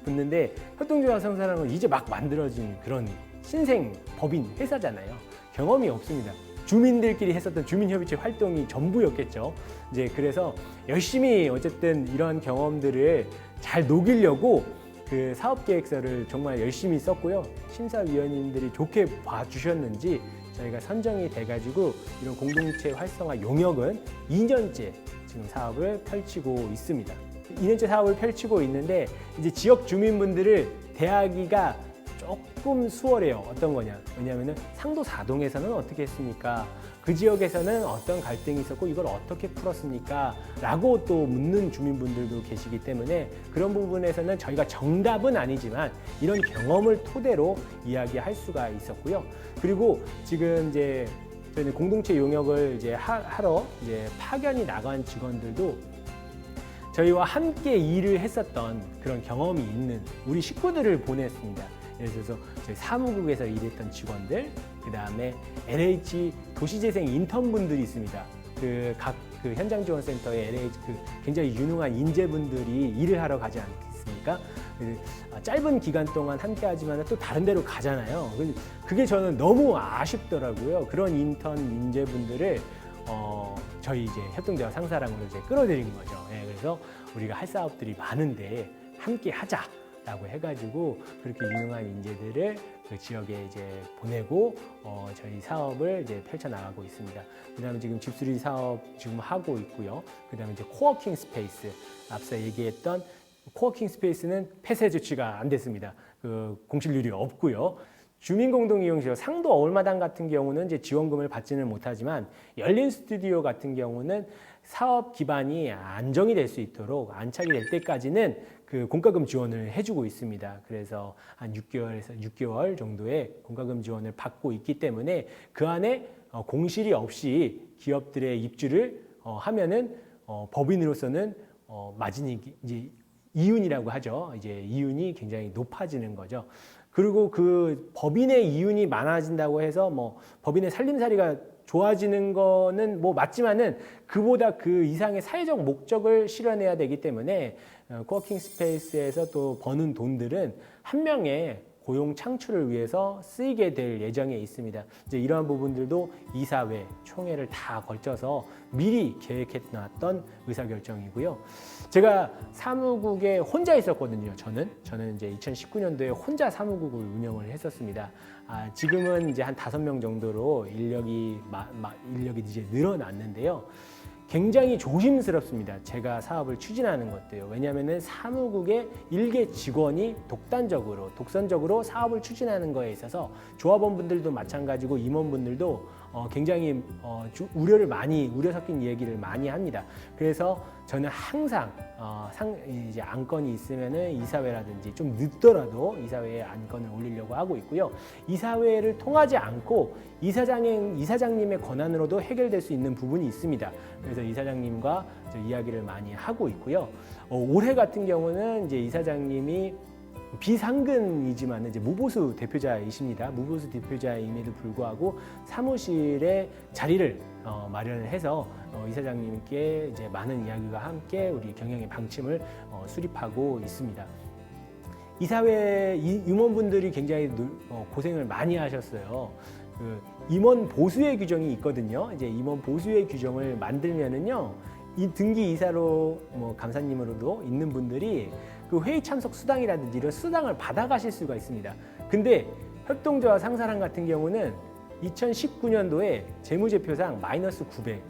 붙는데 협동조합 상사랑은 이제 막 만들어진 그런 신생 법인 회사잖아요. 경험이 없습니다. 주민들끼리 했었던 주민협의체 활동이 전부였겠죠. 이제 그래서 열심히 어쨌든 이러한 경험들을 잘 녹이려고 그 사업계획서를 정말 열심히 썼고요. 심사위원님들이 좋게 봐주셨는지 저희가 선정이 돼가지고 이런 공동체 활성화 용역은 2년째 지금 사업을 펼치고 있습니다. 2년째 사업을 펼치고 있는데 이제 지역 주민분들을 대하기가 조금 수월해요. 어떤 거냐? 왜냐하면 상도 4동에서는 어떻게 했습니까? 그 지역에서는 어떤 갈등이 있었고 이걸 어떻게 풀었습니까? 라고 또 묻는 주민분들도 계시기 때문에 그런 부분에서는 저희가 정답은 아니지만 이런 경험을 토대로 이야기할 수가 있었고요. 그리고 지금 이제 저희는 공동체 용역을 이제 하러 이제 파견이 나간 직원들도 저희와 함께 일을 했었던 그런 경험이 있는 우리 식구들을 보냈습니다. 예를 들어서 저희 사무국에서 일했던 직원들, 그 다음에 LH 도시재생 인턴분들이 있습니다. 각 현장지원센터에 LH 굉장히 유능한 인재분들이 일을 하러 가지 않겠습니까? 짧은 기간 동안 함께 하지만 또 다른 데로 가잖아요. 그게 저는 너무 아쉽더라고요. 그런 인턴 인재분들을 저희 이제 협동조합 상사랑으로 이제 끌어들인 거죠. 예, 그래서 우리가 할 사업들이 많은데 함께 하자라고 해가지고 그렇게 유능한 인재들을 그 지역에 이제 보내고 저희 사업을 이제 펼쳐 나가고 있습니다. 그다음에 지금 집수리 사업 지금 하고 있고요. 그다음에 이제 코워킹 스페이스, 앞서 얘기했던 코워킹 스페이스는 폐쇄 조치가 안 됐습니다. 그 공실률이 없고요. 주민공동이용시설 상도 어울마당 같은 경우는 이제 지원금을 받지는 못하지만 열린 스튜디오 같은 경우는 사업 기반이 안정이 될 수 있도록 안착이 될 때까지는 그 공과금 지원을 해주고 있습니다. 그래서 한 6개월에서 6개월 정도의 공과금 지원을 받고 있기 때문에 그 안에 공실이 없이 기업들의 입주를 하면은 법인으로서는 마진이 이제 이윤이라고 하죠. 이제 이윤이 굉장히 높아지는 거죠. 그리고 그 법인의 이윤이 많아진다고 해서 뭐 법인의 살림살이가 좋아지는 거는 뭐 맞지만은 그보다 그 이상의 사회적 목적을 실현해야 되기 때문에 코워킹 스페이스에서 또 버는 돈들은 한 명의 고용 창출을 위해서 쓰이게 될 예정에 있습니다. 이제 이러한 부분들도 이사회, 총회를 다 걸쳐서 미리 계획해 놨던 의사결정이고요. 제가 사무국에 혼자 있었거든요. 저는 이제 2019년도에 혼자 사무국을 운영을 했었습니다. 지금은 이제 한 5명 정도로 인력이 이제 늘어났는데요. 굉장히 조심스럽습니다. 제가 사업을 추진하는 것도요. 왜냐하면 사무국의 일개 직원이 독선적으로 사업을 추진하는 거에 있어서 조합원분들도 마찬가지고 임원분들도 굉장히 우려 섞인 얘기를 많이 합니다. 그래서 저는 항상 이제 안건이 있으면은 이사회라든지 좀 늦더라도 이사회에 안건을 올리려고 하고 있고요. 이사회를 통하지 않고 이사장님의 권한으로도 해결될 수 있는 부분이 있습니다. 그래서 이사장님과 이야기를 많이 하고 있고요. 올해 같은 경우는 이제 이사장님이 비상근이지만 이제 무보수 대표자이십니다. 무보수 대표자임에도 불구하고 사무실에 자리를 마련을 해서 이사장님께 이제 많은 이야기와 함께 우리 경영의 방침을 수립하고 있습니다. 이사회 임원분들이 굉장히 고생을 많이 하셨어요. 그 임원 보수의 규정이 있거든요. 이제 임원 보수의 규정을 만들면은요, 이 등기 이사로 뭐 감사님으로도 있는 분들이 그 회의 참석 수당이라든지 이런 수당을 받아가실 수가 있습니다. 근데 협동조합 상사랑 같은 경우는 2019년도에 재무제표상 마이너스 900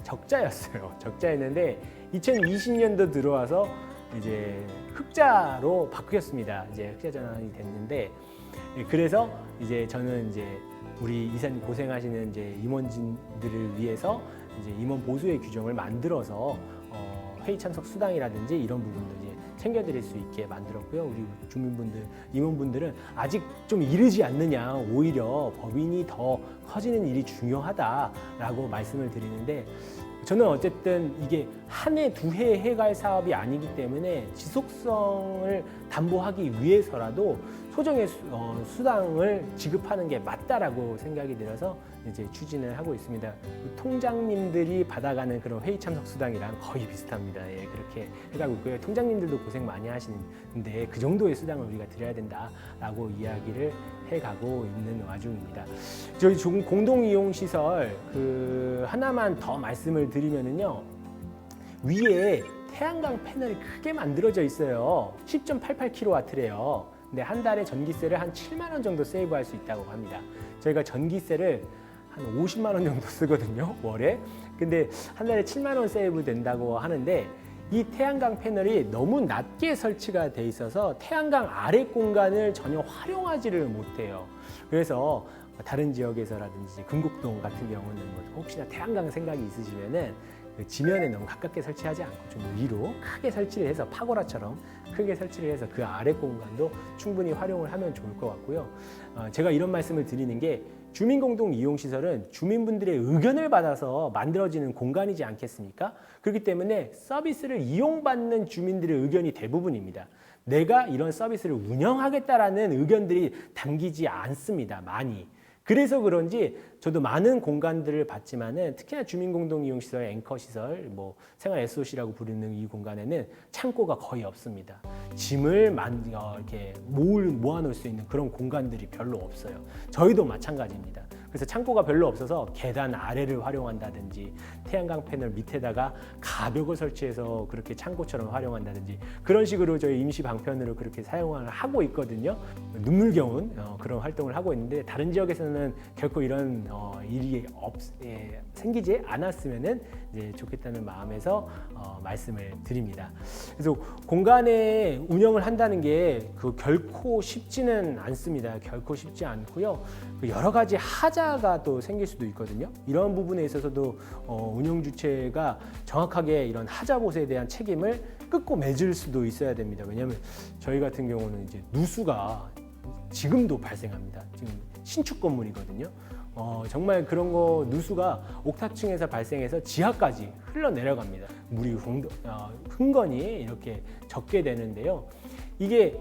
적자였어요. 적자였는데 2020년도 들어와서 이제 흑자로 바뀌었습니다. 이제 흑자 전환이 됐는데, 그래서 이제 저는 이제 우리 이사님 고생하시는 이제 임원진들을 위해서 이제 임원 보수의 규정을 만들어서 회의 참석 수당이라든지 이런 부분도 이제 챙겨드릴 수 있게 만들었고요. 우리 주민분들, 임원분들은 아직 좀 이르지 않느냐, 오히려 법인이 더 커지는 일이 중요하다라고 말씀을 드리는데, 저는 어쨌든 이게 한 해, 두 해 해갈 사업이 아니기 때문에 지속성을 담보하기 위해서라도 소정의 수당을 지급하는 게 맞다라고 생각이 들어서 이제 추진을 하고 있습니다. 통장님들이 받아가는 그런 회의 참석 수당이랑 거의 비슷합니다. 예, 그렇게 해가고 있고요. 통장님들도 고생 많이 하시는데 그 정도의 수당을 우리가 드려야 된다라고 이야기를 해가고 있는 와중입니다. 저희 공동이용시설 그 하나만 더 말씀을 드리면은요, 위에 태양광 패널이 크게 만들어져 있어요. 10.88kW래요. 근데 한 달에 전기세를 한 7만 원 정도 세이브할 수 있다고 합니다. 저희가 전기세를 한 50만 원 정도 쓰거든요, 월에. 근데 한 달에 7만 원 세이브 된다고 하는데, 이 태양광 패널이 너무 낮게 설치가 돼 있어서 태양광 아래 공간을 전혀 활용하지를 못해요. 그래서 다른 지역에서라든지 금곡동 같은 경우는 뭐 혹시나 태양광 생각이 있으시면은 그 지면에 너무 가깝게 설치하지 않고 좀 위로 크게 설치를 해서 파고라처럼 크게 설치를 해서 그 아래 공간도 충분히 활용을 하면 좋을 것 같고요. 제가 이런 말씀을 드리는 게, 주민공동 이용시설은 주민분들의 의견을 받아서 만들어지는 공간이지 않겠습니까? 그렇기 때문에 서비스를 이용받는 주민들의 의견이 대부분입니다. 내가 이런 서비스를 운영하겠다라는 의견들이 담기지 않습니다, 많이. 그래서 그런지 저도 많은 공간들을 봤지만은 특히나 주민공동이용시설, 앵커시설, 뭐 생활 SOC라고 부르는 이 공간에는 창고가 거의 없습니다. 짐을 이렇게 모아놓을 수 있는 그런 공간들이 별로 없어요. 저희도 마찬가지입니다. 그래서 창고가 별로 없어서 계단 아래를 활용한다든지 태양광 패널 밑에다가 가벽을 설치해서 그렇게 창고처럼 활용한다든지 그런 식으로 저희 임시 방편으로 그렇게 사용을 하고 있거든요. 눈물겨운 그런 활동을 하고 있는데 다른 지역에서는 결코 이런 일이 생기지 않았으면 이제 좋겠다는 마음에서 말씀을 드립니다. 그래서 공간에 운영을 한다는 게 결코 쉽지는 않습니다. 결코 쉽지 않고요. 여러 가지 하자가 또 생길 수도 있거든요. 이런 부분에 있어서도 운영 주체가 정확하게 이런 하자 보수에 대한 책임을 끊고 맺을 수도 있어야 됩니다. 왜냐하면 저희 같은 경우는 이제 누수가 지금도 발생합니다. 지금 신축 건물이거든요. 정말 그런 거 누수가 옥탑층에서 발생해서 지하까지 흘러내려갑니다. 물이 흥건히 이렇게 적게 되는데요. 이게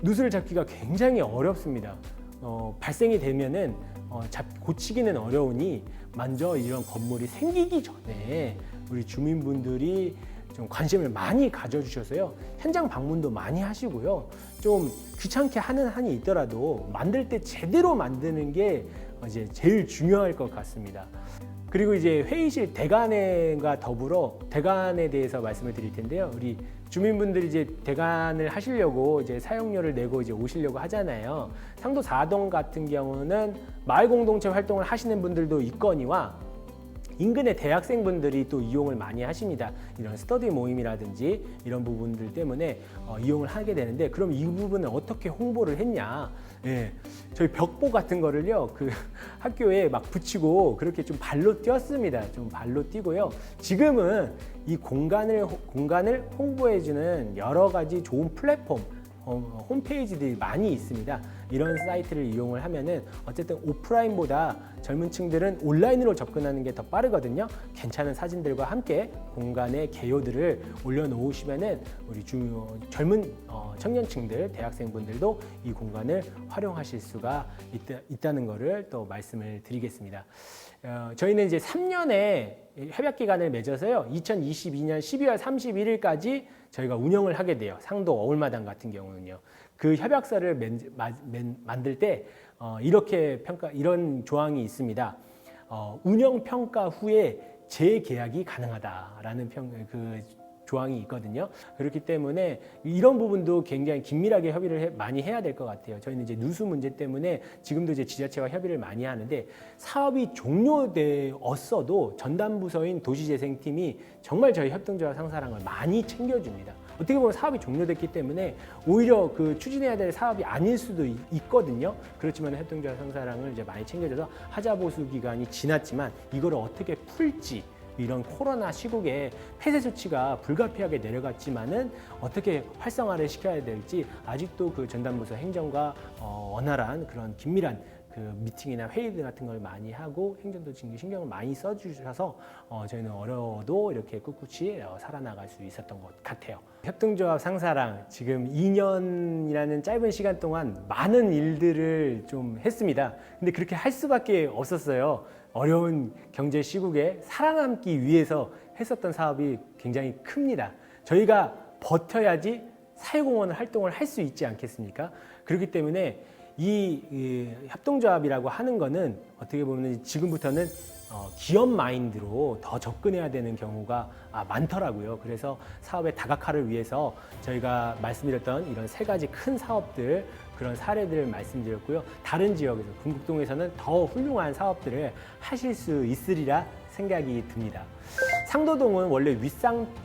누수를 잡기가 굉장히 어렵습니다. 발생이 되면은 고치기는 어려우니 먼저 이런 건물이 생기기 전에 우리 주민분들이 좀 관심을 많이 가져주셔서요. 현장 방문도 많이 하시고요. 좀 귀찮게 하는 한이 있더라도 만들 때 제대로 만드는 게 이제 제일 중요할 것 같습니다. 그리고 이제 회의실 대관과 더불어 대관에 대해서 말씀을 드릴 텐데요. 우리 주민분들이 이제 대관을 하시려고 이제 사용료를 내고 이제 오시려고 하잖아요. 상도 4동 같은 경우는 마을 공동체 활동을 하시는 분들도 있거니와 인근의 대학생분들이 또 이용을 많이 하십니다. 이런 스터디 모임이라든지 이런 부분들 때문에 이용을 하게 되는데 그럼 이 부분을 어떻게 홍보를 했냐? 예, 저희 벽보 같은 거를요 그 학교에 막 붙이고 그렇게 좀 발로 뛰었습니다. 좀 발로 뛰고요. 지금은 이 공간을 홍보해주는 여러 가지 좋은 플랫폼 홈페이지들이 많이 있습니다. 이런 사이트를 이용을 하면은 어쨌든 오프라인보다 젊은 층들은 온라인으로 접근하는 게 더 빠르거든요. 괜찮은 사진들과 함께 공간의 개요들을 올려놓으시면은 우리 젊은 청년층들, 대학생분들도 이 공간을 활용하실 수가 있다는 것을 또 말씀을 드리겠습니다. 저희는 이제 3년의 협약 기간을 맺어서요. 2022년 12월 31일까지 저희가 운영을 하게 돼요. 상도 어울마당 같은 경우는요. 그 협약서를 만들 때 이런 조항이 있습니다. 운영 평가 후에 재계약이 가능하다라는 조항이 있거든요. 그렇기 때문에 이런 부분도 굉장히 긴밀하게 협의를 많이 해야 될 것 같아요. 저희는 이제 누수 문제 때문에 지금도 이제 지자체와 협의를 많이 하는데 사업이 종료되었어도 전담부서인 도시재생팀이 정말 저희 협동조합 상사랑을 많이 챙겨줍니다. 어떻게 보면 사업이 종료됐기 때문에 오히려 추진해야 될 사업이 아닐 수도 있거든요. 그렇지만 협동조합 상사랑을 이제 많이 챙겨줘서 하자 보수 기간이 지났지만 이거를 어떻게 풀지 이런 코로나 시국에 폐쇄 조치가 불가피하게 내려갔지만은 어떻게 활성화를 시켜야 될지 아직도 그 전담부서 행정과 원활한 그런 긴밀한 미팅이나 회의들 같은 걸 많이 하고 행정도 신경을 많이 써주셔서 저희는 어려워도 이렇게 꿋꿋이 살아나갈 수 있었던 것 같아요. 협동조합 상사랑 지금 2년이라는 짧은 시간 동안 많은 일들을 좀 했습니다. 근데 그렇게 할 수밖에 없었어요. 어려운 경제 시국에 살아남기 위해서 했었던 사업이 굉장히 큽니다. 저희가 버텨야지 사회공헌 활동을 할 수 있지 않겠습니까? 그렇기 때문에 이 협동조합이라고 하는 거는 어떻게 보면 지금부터는 기업 마인드로 더 접근해야 되는 경우가 많더라고요. 그래서 사업의 다각화를 위해서 저희가 말씀드렸던 이런 3가지 큰 사업들 그런 사례들을 말씀드렸고요. 다른 지역에서 금곡동에서는 더 훌륭한 사업들을 하실 수 있으리라 생각이 듭니다. 상도동은 원래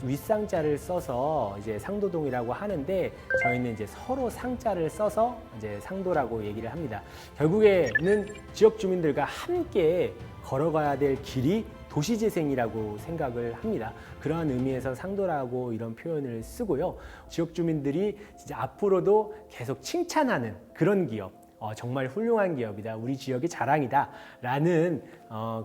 윗상자를 써서 이제 상도동이라고 하는데 저희는 이제 서로 상자를 써서 이제 상도라고 얘기를 합니다. 결국에는 지역 주민들과 함께 걸어가야 될 길이 도시재생이라고 생각을 합니다. 그러한 의미에서 상도라고 이런 표현을 쓰고요. 지역 주민들이 진짜 앞으로도 계속 칭찬하는 그런 기업, 정말 훌륭한 기업이다, 우리 지역의 자랑이다 라는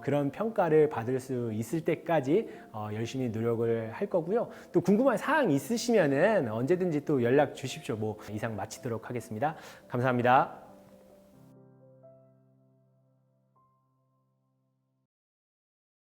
그런 평가를 받을 수 있을 때까지 열심히 노력을 할 거고요. 또 궁금한 사항 있으시면은 언제든지 또 연락 주십시오. 이상 마치도록 하겠습니다. 감사합니다.